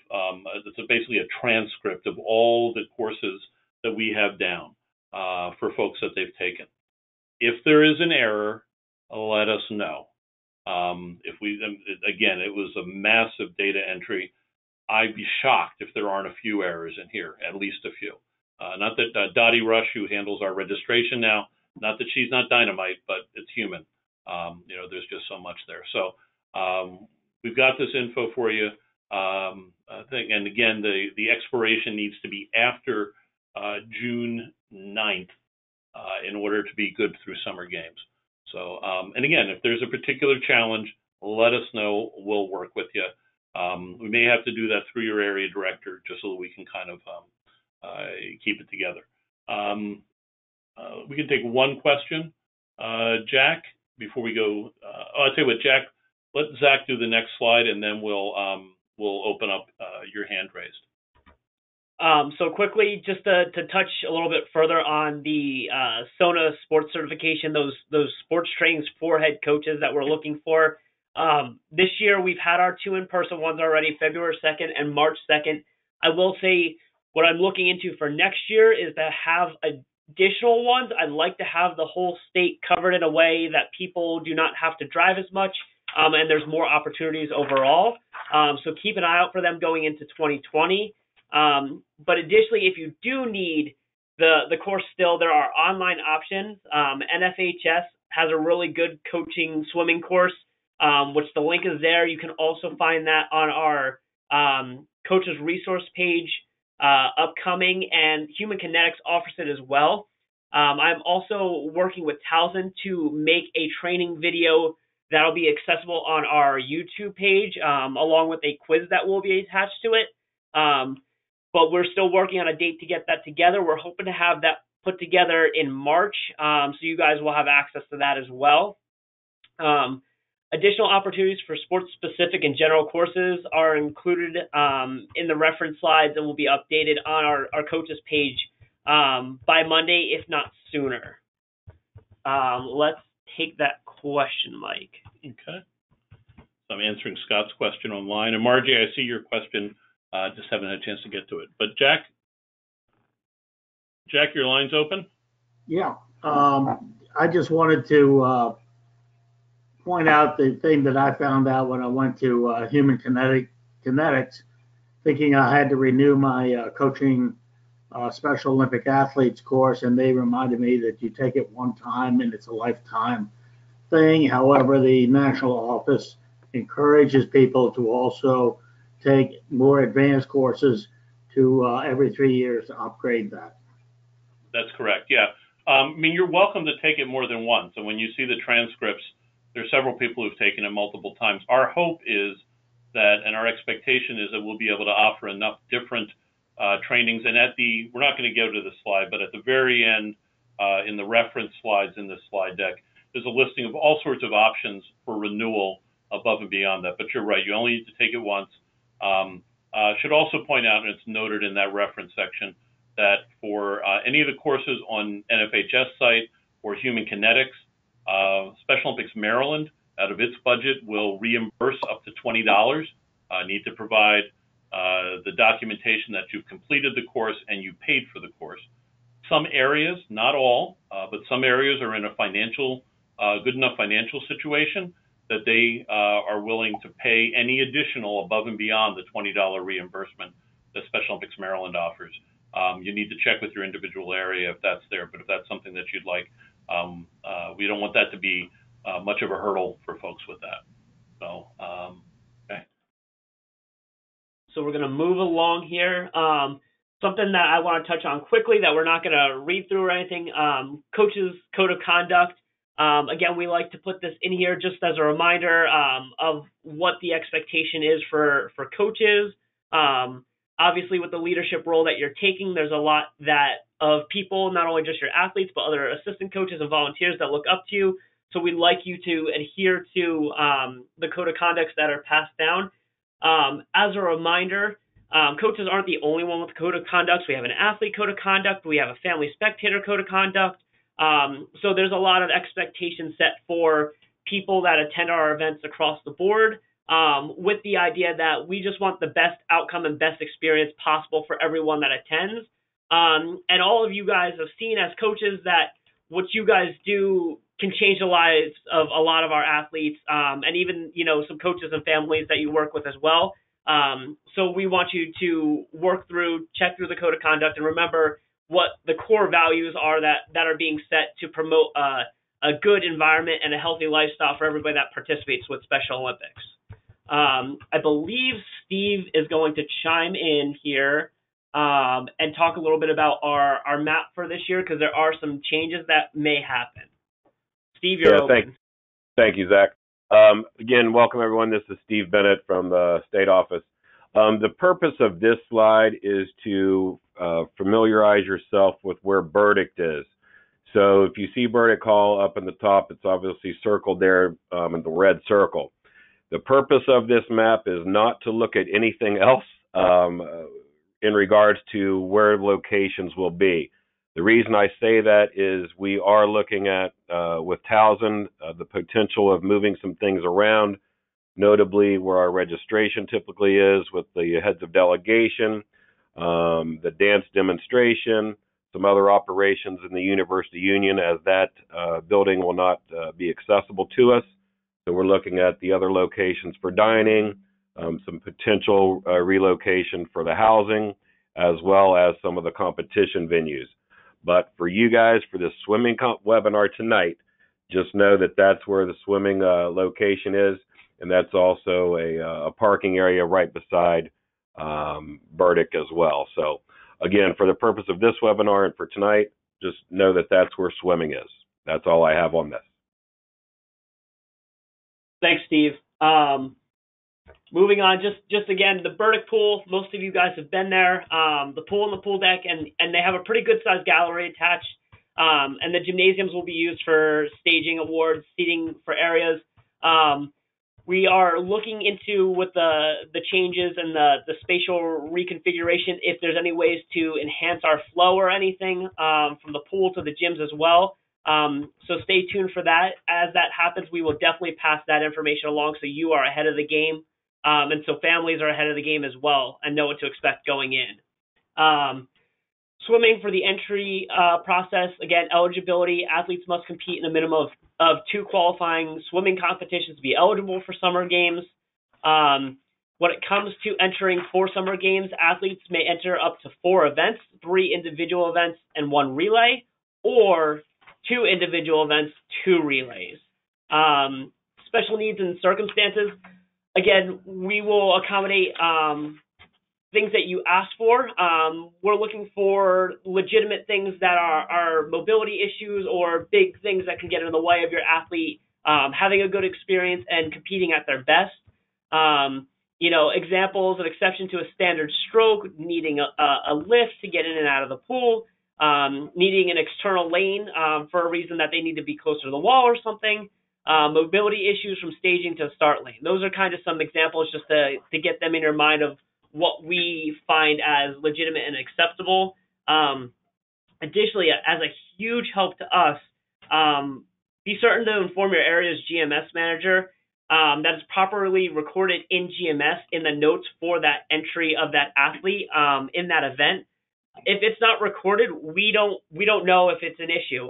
it's basically a transcript of all the courses that we have down for folks that they've taken. If there is an error, let us know. Again, it was a massive data entry. I'd be shocked if there aren't a few errors in here, at least a few. Not that Dottie Rush, who handles our registration now, not that she's not dynamite, but it's human. There's just so much there. So we've got this info for you. And again, the expiration needs to be after June 9th in order to be good through summer games. So, and again, if there's a particular challenge, let us know. We'll work with you. We may have to do that through your area director just so that we can kind of keep it together. We can take one question, Jack, before we go. I'll tell you what, Jack, let Zach do the next slide, and then we'll open up your hand raised. So quickly, just to touch a little bit further on the SONA sports certification, those sports trainings for head coaches that we're looking for. This year, we've had our 2 in-person ones already, February 2nd and March 2nd. I will say what I'm looking into for next year is to have additional ones. I'd like to have the whole state covered in a way that people do not have to drive as much, and there's more opportunities overall. So keep an eye out for them going into 2020. But additionally, if you do need the course still, there are online options. NFHS has a really good coaching swimming course, which the link is there. You can also find that on our coaches resource page upcoming, and Human Kinetics offers it as well. I'm also working with Towson to make a training video that'll be accessible on our YouTube page, along with a quiz that will be attached to it. But we're still working on a date to get that together. We're hoping to have that put together in March, so you guys will have access to that as well. Additional opportunities for sports-specific and general courses are included in the reference slides and will be updated on our coaches page by Monday, if not sooner. Let's take that question, Mike. Okay. So I'm answering Scott's question online. And Margie, I see your question. Just haven't had a chance to get to it. But Jack, your line's open? Yeah. I just wanted to point out the thing that I found out when I went to Human Kinetics, thinking I had to renew my coaching Special Olympic athletes course, and they reminded me that you take it one time and it's a lifetime thing. However, the national office encourages people to also take more advanced courses to every 3 years to upgrade that. That's correct, yeah. You're welcome to take it more than once. And when you see the transcripts, there's several people who've taken it multiple times. Our hope is that, and our expectation is that we'll be able to offer enough different trainings. And we're not going to go to the slide, but at the very end, in the reference slides in this slide deck, there's a listing of all sorts of options for renewal above and beyond that. But you're right, you only need to take it once. Should also point out, and it's noted in that reference section, that for any of the courses on NFHS site or Human Kinetics, Special Olympics Maryland, out of its budget, will reimburse up to $20. Need to provide the documentation that you've completed the course and you paid for the course. Some areas, not all, but some areas are in a good enough financial situation that they are willing to pay any additional above and beyond the $20 reimbursement that Special Olympics Maryland offers. You need to check with your individual area if that's there, but if that's something that you'd like, we don't want that to be much of a hurdle for folks with that. So, okay. So we're going to move along here. Something that I want to touch on quickly that we're not going to read through or anything, Coaches Code of Conduct. Again, we like to put this in here just as a reminder of what the expectation is for coaches. Obviously, with the leadership role that you're taking, there's a lot of people, not only just your athletes, but other assistant coaches and volunteers that look up to you. So we'd like you to adhere to the code of conducts that are passed down. As a reminder, coaches aren't the only one with code of conduct. We have an athlete code of conduct. We have a family spectator code of conduct. So there's a lot of expectations set for people that attend our events across the board. with the idea that we just want the best outcome and best experience possible for everyone that attends. And all of you guys have seen as coaches that what you guys do can change the lives of a lot of our athletes, and even, some coaches and families that you work with as well. So we want you to check through the code of conduct, and remember what the core values are that are being set to promote a good environment and a healthy lifestyle for everybody that participates with Special Olympics. I believe Steve is going to chime in here and talk a little bit about our map for this year, because there are some changes that may happen. Steve, you're open. Thank you, Zach. Again, welcome everyone. This is Steve Bennett from the state office. The purpose of this slide is to familiarize yourself with where Burdick is. So if you see Burdick Hall up in the top, it's obviously circled there in the red circle. The purpose of this map is not to look at anything else in regards to where locations will be. The reason I say that is we are looking at, with Towson, the potential of moving some things around, notably where our registration typically is with the heads of delegation, the dance demonstration, some other operations in the University Union, as that building will not be accessible to us. So we're looking at the other locations for dining, some potential relocation for the housing, as well as some of the competition venues. But for you guys, for this swimming webinar tonight, just know that that's where the swimming location is, and that's also a parking area right beside Burdick as well. So again, for the purpose of this webinar and for tonight, just know that that's where swimming is. That's all I have on this. Thanks, Steve. Moving on, just again, the Burdick pool, most of you guys have been there. The pool and the pool deck, and they have a pretty good sized gallery attached. And the gymnasiums will be used for staging awards, seating for areas. We are looking into, with the changes and the spatial reconfiguration, if there's any ways to enhance our flow or anything from the pool to the gyms as well. So stay tuned for that. As that happens, we will definitely pass that information along so you are ahead of the game. And so families are ahead of the game as well and know what to expect going in. Swimming for the entry process, again, eligibility. Athletes must compete in a minimum of 2 qualifying swimming competitions to be eligible for summer games. When it comes to entering for summer games, athletes may enter up to 4 events, 3 individual events, and 1 relay, or 2 individual events, 2 relays. Special needs and circumstances. Again, we will accommodate things that you ask for. We're looking for legitimate things that are mobility issues or big things that can get in the way of your athlete having a good experience and competing at their best. Examples, an exception to a standard stroke, needing a lift to get in and out of the pool, needing an external lane for a reason that they need to be closer to the wall or something. Mobility issues from staging to start lane. Those are kind of some examples just to get them in your mind of what we find as legitimate and acceptable. Additionally, as a huge help to us, be certain to inform your area's GMS manager that is properly recorded in GMS in the notes for that entry of that athlete in that event. If it's not recorded, we don't know if it's an issue.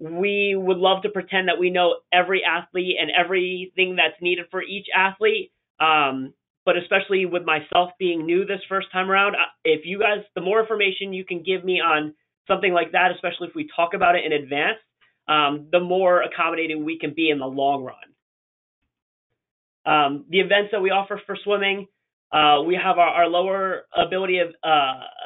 We would love to pretend that we know every athlete and everything that's needed for each athlete. But especially with myself being new this first time around, if you guys, the more information you can give me on something like that, especially if we talk about it in advance, the more accommodating we can be in the long run. The events that we offer for swimming, we have our lower ability of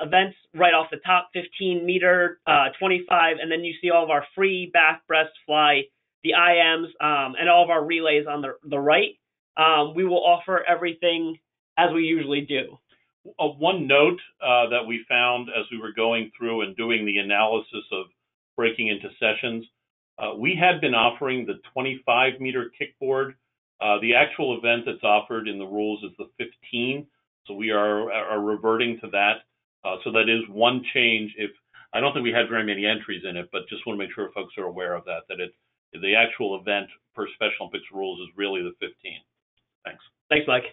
events right off the top, 15 meter, 25, and then you see all of our free back, breast, fly, the IMs, and all of our relays on the right. We will offer everything as we usually do. One note that we found as we were going through and doing the analysis of breaking into sessions, we had been offering the 25-meter kickboard. The actual event that's offered in the rules is the 15, so we are reverting to that. So that is one change. I don't think we had very many entries in it, but just want to make sure folks are aware of that the actual event per Special Olympics rules is really the 15. Thanks. Thanks, Mike.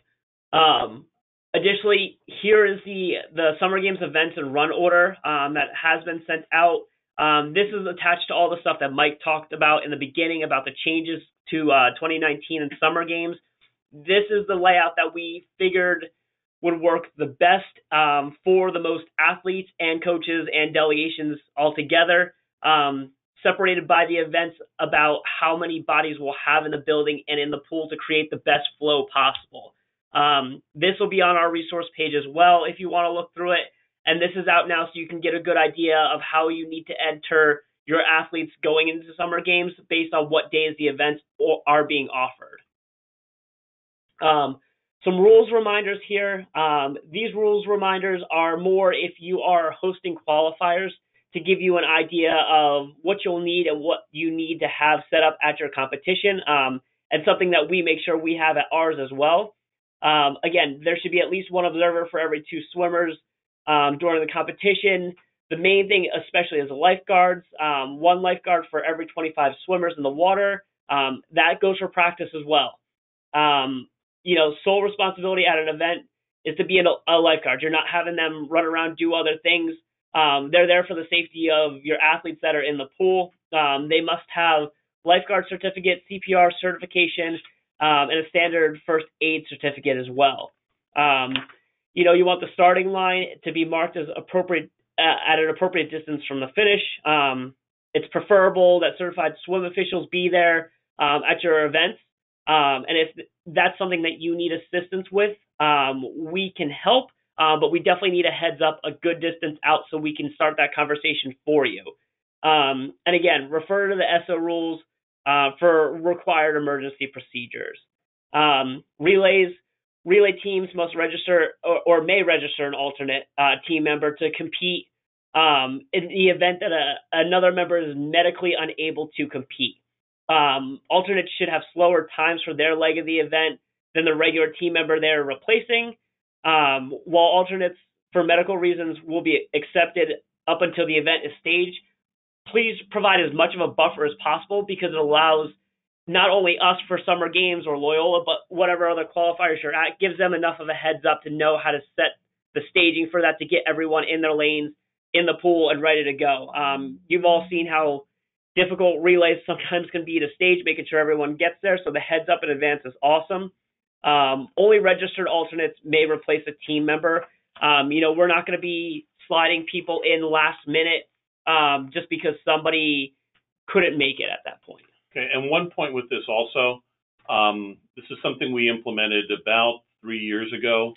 Additionally, here is the Summer Games events and run order that has been sent out. This is attached to all the stuff that Mike talked about in the beginning about the changes to 2019 and Summer Games. This is the layout that we figured would work the best for the most athletes and coaches and delegations all together, separated by the events about how many bodies we'll have in the building and in the pool to create the best flow possible. This will be on our resource page as well if you want to look through it. And this is out now so you can get a good idea of how you need to enter your athletes going into Summer Games based on what days the events are being offered. Some rules reminders here. These rules reminders are more if you are hosting qualifiers to give you an idea of what you'll need and what you need to have set up at your competition, and something that we make sure we have at ours as well. Again, there should be at least one observer for every 2 swimmers during the competition. The main thing, especially as lifeguards, 1 lifeguard for every 25 swimmers in the water. That goes for practice as well. Sole responsibility at an event is to be a lifeguard. You're not having them run around, do other things. They're there for the safety of your athletes that are in the pool. They must have lifeguard certificate, CPR certification, and a standard first aid certificate as well. You want the starting line to be marked as appropriate at an appropriate distance from the finish. It's preferable that certified swim officials be there at your events. And if that's something that you need assistance with, we can help, but we definitely need a heads up a good distance out so we can start that conversation for you. And again, refer to the ESSO rules for required emergency procedures. Relay teams must register or may register an alternate team member to compete in the event that another member is medically unable to compete. Alternates should have slower times for their leg of the event than the regular team member they're replacing, while alternates for medical reasons will be accepted up until the event is staged. Please provide as much of a buffer as possible because it allows not only us for Summer Games or Loyola, but whatever other qualifiers you're at, gives them enough of a heads up to know how to set the staging for that to get everyone in their lanes, in the pool, and ready to go. You've all seen how difficult relays sometimes can be to stage, making sure everyone gets there, so the heads up in advance is awesome. Only registered alternates may replace a team member. We're not going to be sliding people in last minute just because somebody couldn't make it at that point. Okay, and one point with this also, this is something we implemented about 3 years ago.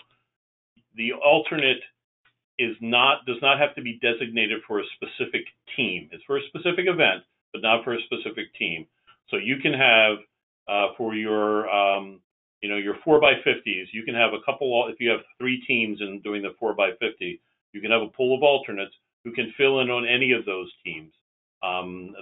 The alternate does not have to be designated for a specific team. It's for a specific event, but not for a specific team. So you can have for your your 4x50s, you can have a couple. If you have 3 teams in doing the 4x50, you can have a pool of alternates who can fill in on any of those teams.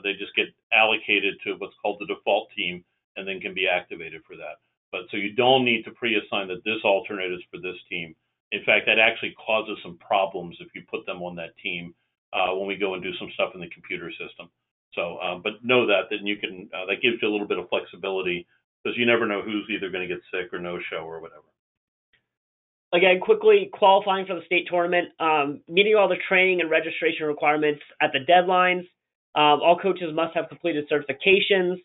They just get allocated to what's called the default team and then can be activated for that. But so you don't need to pre-assign that this alternate is for this team. In fact, that actually causes some problems if you put them on that team when we go and do some stuff in the computer system. So, but know that you can, that gives you a little bit of flexibility because you never know who's either going to get sick or no show or whatever. Again, quickly qualifying for the state tournament, meeting all the training and registration requirements at the deadlines. All coaches must have completed certifications,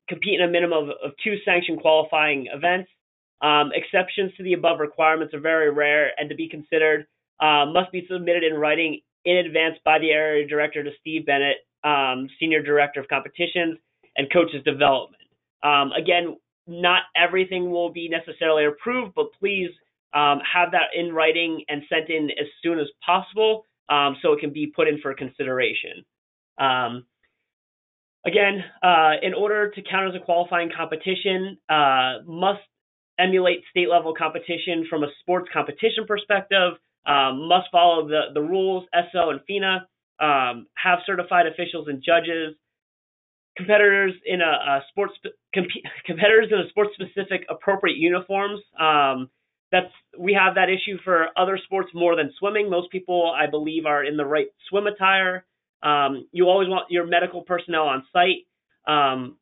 compete in a minimum of 2 sanctioned qualifying events. Exceptions to the above requirements are very rare and to be considered must be submitted in writing in advance by the area director to Steve Bennett, Senior Director of Competitions and Coaches Development. Again, not everything will be necessarily approved, but please have that in writing and sent in as soon as possible so it can be put in for consideration. Again, in order to count as a qualifying competition, must emulate state level competition from a sports competition perspective, must follow the rules, ESSO and FINA, have certified officials and judges, competitors in a sports specific appropriate uniforms. We have that issue for other sports more than swimming. Most people, I believe, are in the right swim attire. You always want your medical personnel on site.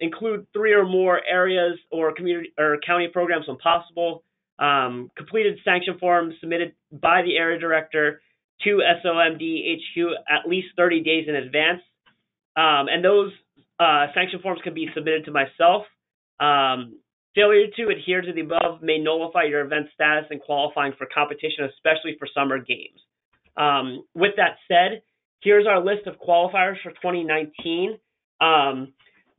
Include 3 or more areas or community or county programs when possible. Completed sanction forms submitted by the area director to SOMD HQ at least 30 days in advance. And those sanction forms can be submitted to myself. Failure to adhere to the above may nullify your event status and qualifying for competition, especially for summer games. With that said, here's our list of qualifiers for 2019.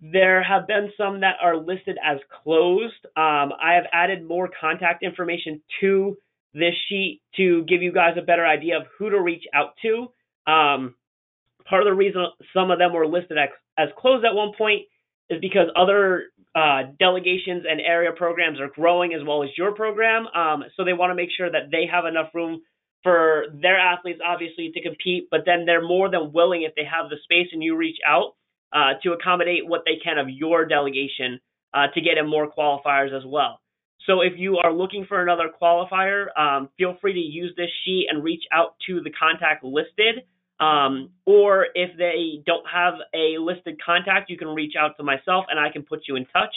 There have been some that are listed as closed. I have added more contact information to this sheet to give you guys a better idea of who to reach out to. Part of the reason some of them were listed as closed at one point is because other delegations and area programs are growing as well as your program. So they want to make sure that they have enough room for their athletes, obviously, to compete, but then they're more than willing, if they have the space and you reach out, to accommodate what they can of your delegation to get in more qualifiers as well. So if you are looking for another qualifier, feel free to use this sheet and reach out to the contact listed. Or if they don't have a listed contact, you can reach out to myself and I can put you in touch.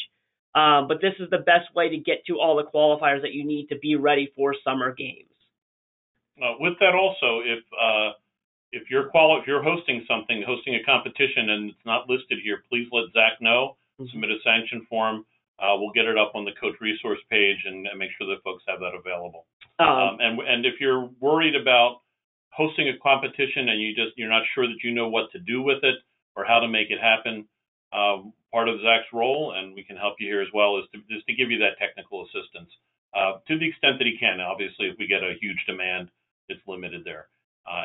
But this is the best way to get to all the qualifiers that you need to be ready for summer games. With that also, if you're hosting a competition and it's not listed here, please let Zach know. Submit a sanction form. We'll get it up on the coach resource page and make sure that folks have that available. And if you're worried about hosting a competition and you're not sure that you know what to do with it or how to make it happen, part of Zach's role, and we can help you here as well, is to give you that technical assistance to the extent that he can. Obviously, if we get a huge demand, it's limited there.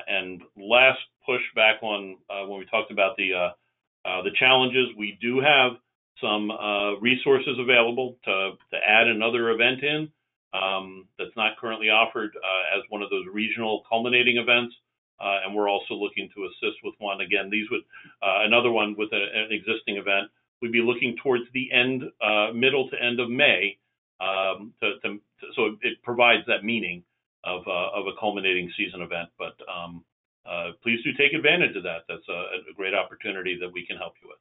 And last push back on when we talked about the challenges, we do have some resources available to add another event in that's not currently offered as one of those regional culminating events. And we're also looking to assist with one. Again, these would another one with an existing event. We'd be looking towards the end, middle to end of May, so it provides that meaning of a culminating season event. But please do take advantage of that. That's a great opportunity that we can help you with.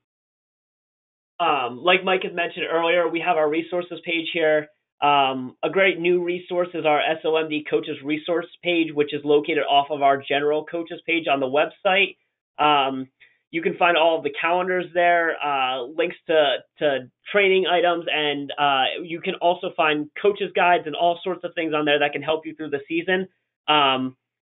Like Mike had mentioned earlier, we have our resources page here. A great new resource is our SOMD Coaches Resource page, which is located off of our general coaches page on the website. You can find all of the calendars there, links to training items, and you can also find coaches guides and all sorts of things on there that can help you through the season.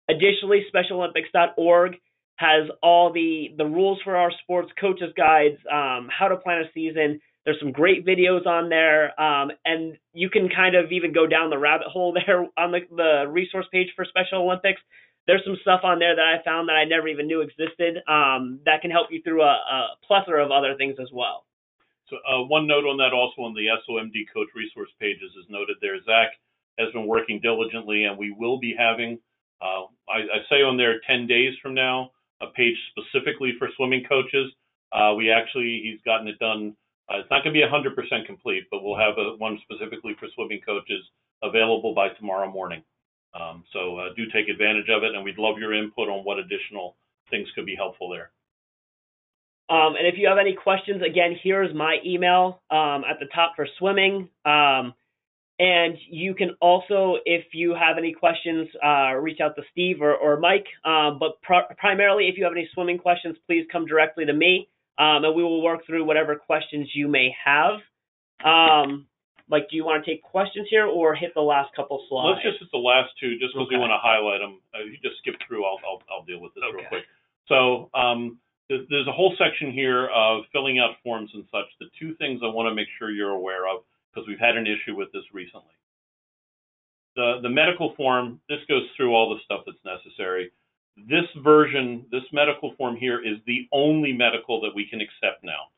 Additionally, SpecialOlympics.org has all the rules for our sports, coaches guides, how to plan a season. There's some great videos on there, and you can kind of even go down the rabbit hole there on the resource page for Special Olympics. There's some stuff on there that I found that I never even knew existed that can help you through a plethora of other things as well. So one note on that also on the SOMD Coach Resource pages is noted there. Zach has been working diligently, and we will be having, I say on there 10 days from now, a page specifically for swimming coaches. He's gotten it done. It's not going to be 100% complete, but we'll have one specifically for swimming coaches available by tomorrow morning. So do take advantage of it, and we'd love your input on what additional things could be helpful there. And if you have any questions, again, here's my email at the top for swimming. And you can also, if you have any questions, reach out to Steve or Mike. But primarily, if you have any swimming questions, please come directly to me, and we will work through whatever questions you may have. Mike, do you want to take questions here or hit the last couple slides? Let's just hit the last two, just because we want to highlight them. You just skip through. I'll deal with this real quick. So there's a whole section here of filling out forms and such. The two things I want to make sure you're aware of, because we've had an issue with this recently. The medical form, this goes through all the stuff that's necessary. This version, this medical form here is the only medical that we can accept now.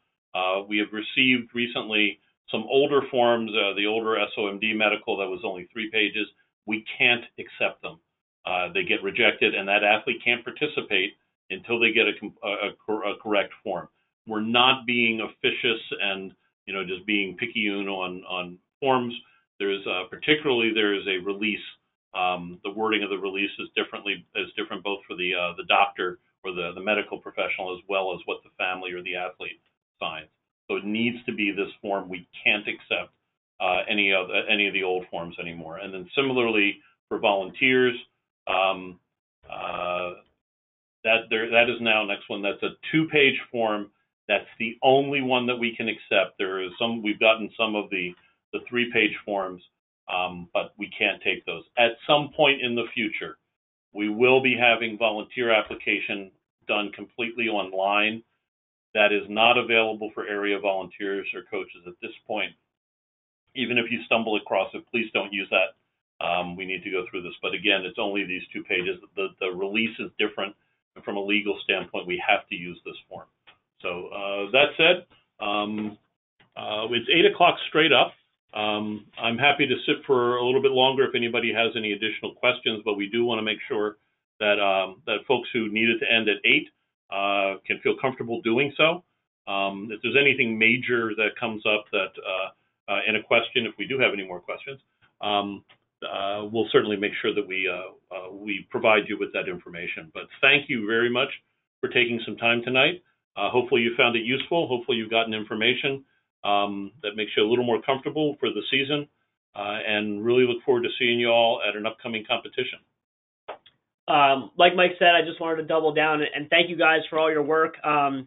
We have received recently some older forms, the older SOMD medical that was only 3 pages. We can't accept them. They get rejected, and that athlete can't participate until they get a correct form. We're not being officious and just being picayune on forms. There's particularly there is a release. The wording of the release is different both for the doctor or the medical professional as well as what the family or the athlete signs. So it needs to be this form. We can't accept any of the old forms anymore. And then similarly for volunteers, that is now next one. That's a 2-page form. That's the only one that we can accept. There is we've gotten some of the 3-page forms, but we can't take those. At some point in the future, we will be having volunteer application done completely online. That is not available for area volunteers or coaches at this point. Even if you stumble across it, please don't use that. We need to go through this. But again, it's only these 2 pages. The release is different. And from a legal standpoint, we have to use this form. So that said, it's 8 o'clock straight up. I'm happy to sit for a little bit longer if anybody has any additional questions, but we do want to make sure that that folks who need it to end at 8 can feel comfortable doing so. If there's anything major that comes up that in a question, if we do have any more questions, we'll certainly make sure that we provide you with that information. But thank you very much for taking some time tonight. Hopefully you found it useful. Hopefully you've gotten information that makes you a little more comfortable for the season, and really look forward to seeing you all at an upcoming competition. Like Mike said, I just wanted to double down and thank you guys for all your work and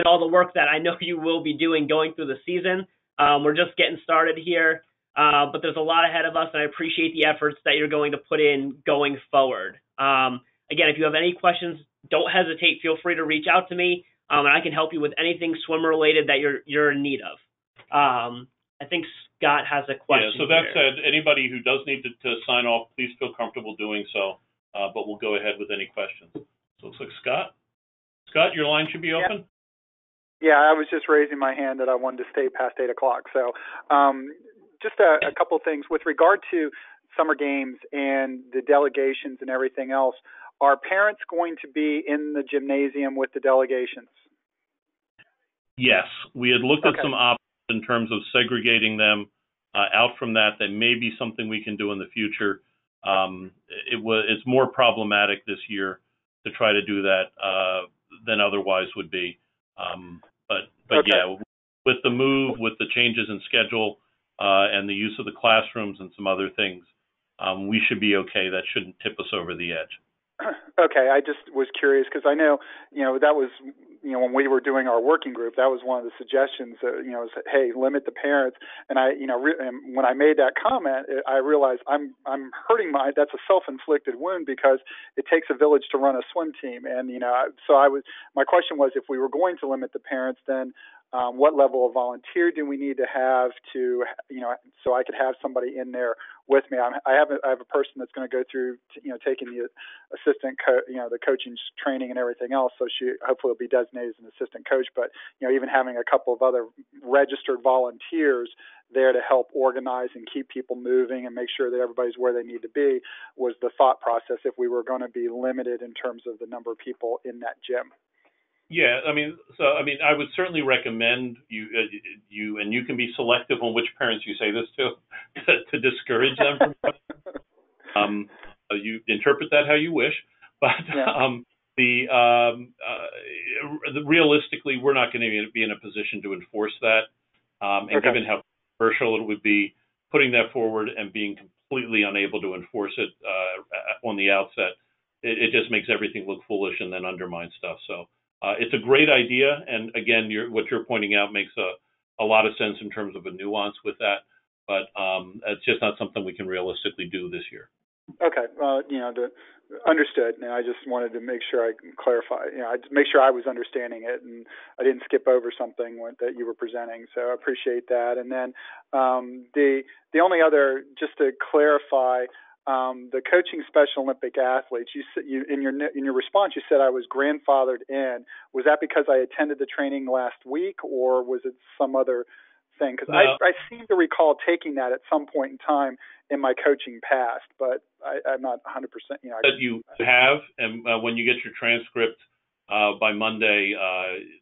all the work that I know you will be doing going through the season. We're just getting started here, but there's a lot ahead of us, and I appreciate the efforts that you're going to put in going forward. Again, if you have any questions, don't hesitate. Feel free to reach out to me, and I can help you with anything swim related that you're in need of. I think Scott has a question. Yeah, so that said, anybody who does need to sign off, please feel comfortable doing so, but we'll go ahead with any questions. So it looks like Scott. Scott, your line should be open. Yeah, I was just raising my hand that I wanted to stay past 8 o'clock. So just a couple things. With regard to summer games and the delegations and everything else, are parents going to be in the gymnasium with the delegations? Yes. We had looked at some options in terms of segregating them out from that. That may be something we can do in the future. It's more problematic this year to try to do that than otherwise would be. But yeah, with the move, with the changes in schedule, and the use of the classrooms and some other things, we should be okay. That shouldn't tip us over the edge. Okay, I just was curious because I know, that was, when we were doing our working group, that was one of the suggestions, is, hey, limit the parents. And and when I made that comment, I realized I'm hurting that's a self-inflicted wound because it takes a village to run a swim team. And, so my question was, if we were going to limit the parents, then what level of volunteer do we need to have to, so I could have somebody in there with me? I have a person that's going to go through, taking the assistant, the coaching training and everything else. So she hopefully will be designated as an assistant coach. But even having a couple of other registered volunteers there to help organize and keep people moving and make sure that everybody's where they need to be was the thought process if we were going to be limited in terms of the number of people in that gym. Yeah, I mean, I would certainly recommend you and you can be selective on which parents you say this to discourage them from. You interpret that how you wish, but realistically, we're not going to be in a position to enforce that. Given how controversial it would be, putting that forward and being completely unable to enforce it on the outset, it just makes everything look foolish and then undermines stuff. So. It's a great idea, and again, what you're pointing out makes a lot of sense in terms of a nuance with that, but it's just not something we can realistically do this year. Okay, understood. And I just wanted to make sure I can clarify. Make sure I was understanding it, and I didn't skip over something that you were presenting. So I appreciate that. And then the only other, just to clarify. The coaching Special Olympic athletes. You in your response, you said I was grandfathered in. Was that because I attended the training last week, or was it some other thing? Because I seem to recall taking that at some point in time in my coaching past, but I'm not 100%. That you have, and when you get your transcript by Monday,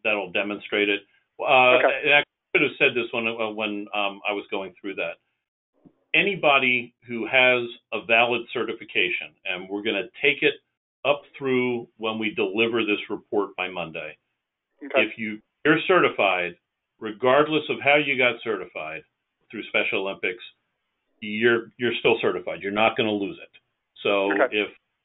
that'll demonstrate it. I could have said this when I was going through that. Anybody who has a valid certification, and we're going to take it up through when we deliver this report by Monday. Okay. If you're certified, regardless of how you got certified through Special Olympics, you're still certified. You're not going to lose it. So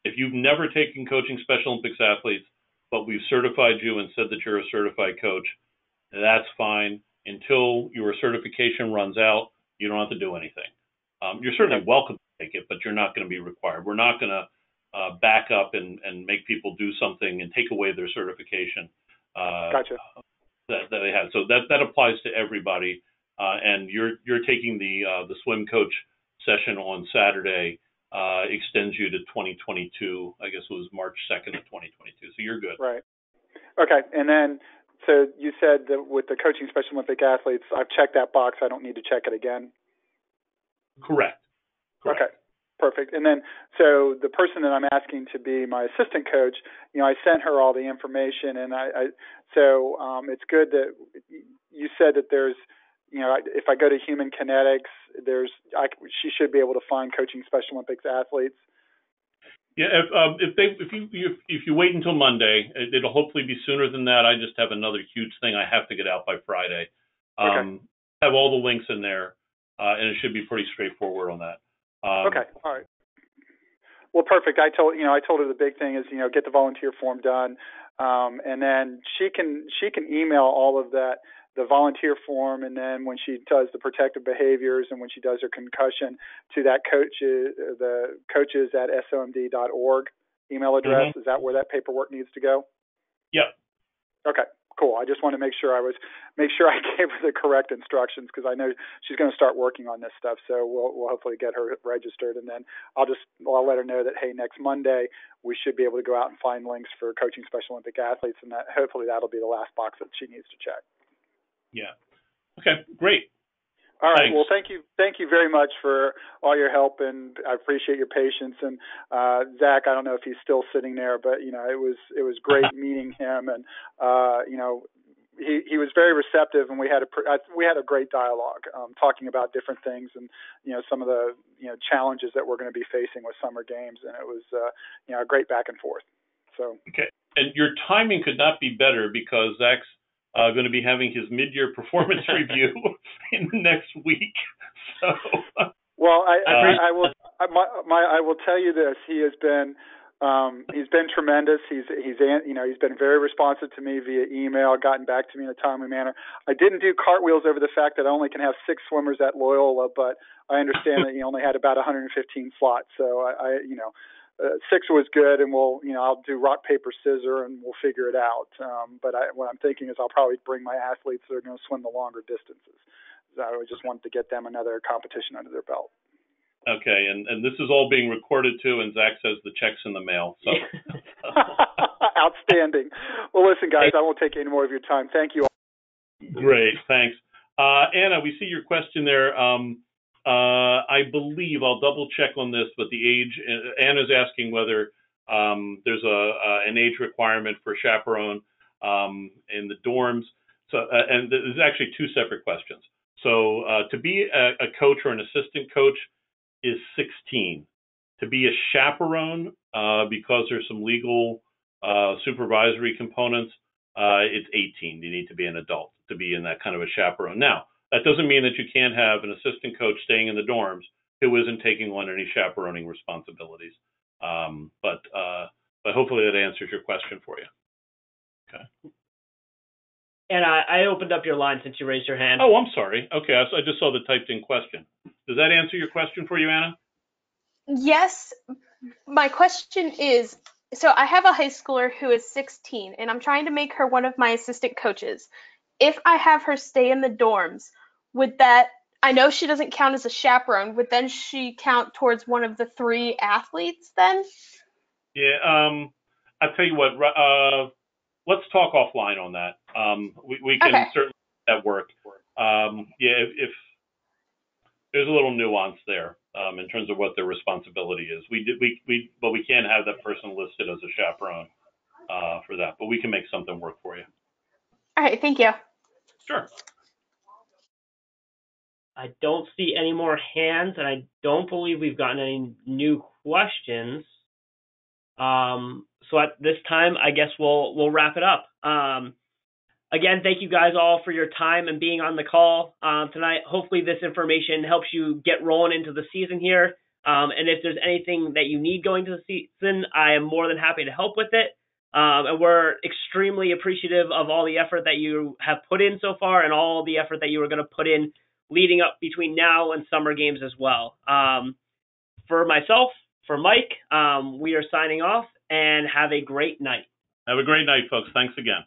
if you've never taken coaching Special Olympics athletes, but we've certified you and said that you're a certified coach, that's fine. Until your certification runs out, you don't have to do anything. You're certainly welcome to take it, but you're not going to be required. We're not going to back up and make people do something and take away their certification that they had. So that applies to everybody. And you're taking the swim coach session on Saturday, extends you to 2022. I guess it was March 2nd of 2022. So you're good. Right. Okay. And then, so you said that with the coaching Special Olympic athletes, I've checked that box. I don't need to check it again. Correct. Okay. Perfect. And then, so the person that I'm asking to be my assistant coach, I sent her all the information, and so it's good that you said that there's, if I go to Human Kinetics, she should be able to find coaching Special Olympics athletes. Yeah, if you wait until Monday, it'll hopefully be sooner than that. I just have another huge thing I have to get out by Friday. Have all the links in there, and it should be pretty straightforward on that. Okay, all right. Well, perfect. I told her the big thing is get the volunteer form done, and then she can email all of that, the volunteer form, and then when she does the protective behaviors and when she does her concussion, to that the coaches at somd.org email address. Is that where that paperwork needs to go? Yep. Okay, cool. I just want to make sure I gave her the correct instructions, because I know she's going to start working on this stuff. So we'll hopefully get her registered, and then I'll let her know that, hey, next Monday we should be able to go out and find links for coaching Special Olympic athletes, and that hopefully that'll be the last box that she needs to check. Yeah. Okay, great. All right. Thanks. Well, thank you very much for all your help, and I appreciate your patience. And Zach, I don't know if he's still sitting there, but it was great meeting him, and he was very receptive, and we had a great dialogue, talking about different things, and some of the challenges that we're going to be facing with summer games, and it was a great back and forth. So okay, and your timing could not be better, because Zach's going to be having his mid-year performance review in the next week. So, well, I will tell you this: he has been tremendous. He's been very responsive to me via email, gotten back to me in a timely manner. I didn't do cartwheels over the fact that I only can have 6 swimmers at Loyola, but I understand that he only had about 115 slots. So I 6 was good, and I'll do rock, paper, scissors, and we'll figure it out. But what I'm thinking is I'll probably bring my athletes that are going to swim the longer distances. I just wanted to get them another competition under their belt. Okay, and this is all being recorded too, and Zach says the check's in the mail. So outstanding. Well, listen, guys, I won't take any more of your time. Thank you all. Great, thanks. Anna, we see your question there. I believe, I'll double check on this, but the age, Anna's asking whether there's an age requirement for chaperone in the dorms. So, and there's actually 2 separate questions. So to be a coach or an assistant coach is 16. To be a chaperone, because there's some legal supervisory components, it's 18. You need to be an adult to be in that kind of a chaperone. Now, that doesn't mean that you can't have an assistant coach staying in the dorms who isn't taking on any chaperoning responsibilities. But hopefully that answers your question for you. Okay. And I opened up your line since you raised your hand. Oh, I'm sorry. Okay, I just saw the typed in question. Does that answer your question for you, Anna? Yes. My question is, so I have a high schooler who is 16, and I'm trying to make her one of my assistant coaches. If I have her stay in the dorms, would that, I know she doesn't count as a chaperone, would then she count towards one of the 3 athletes then? Yeah, I'll tell you what, let's talk offline on that. We can certainly make that work. If there's a little nuance there in terms of what their responsibility is. But we can't have that person listed as a chaperone for that. But we can make something work for you. All right, thank you. Sure. I don't see any more hands, and I don't believe we've gotten any new questions. So at this time, I guess we'll wrap it up. Again, thank you guys all for your time and being on the call tonight. Hopefully this information helps you get rolling into the season here. And if there's anything that you need going to the season, I am more than happy to help with it. And we're extremely appreciative of all the effort that you have put in so far and all the effort that you are going to put in leading up between now and summer games as well. For myself, for Mike, we are signing off, and have a great night. Have a great night, folks. Thanks again.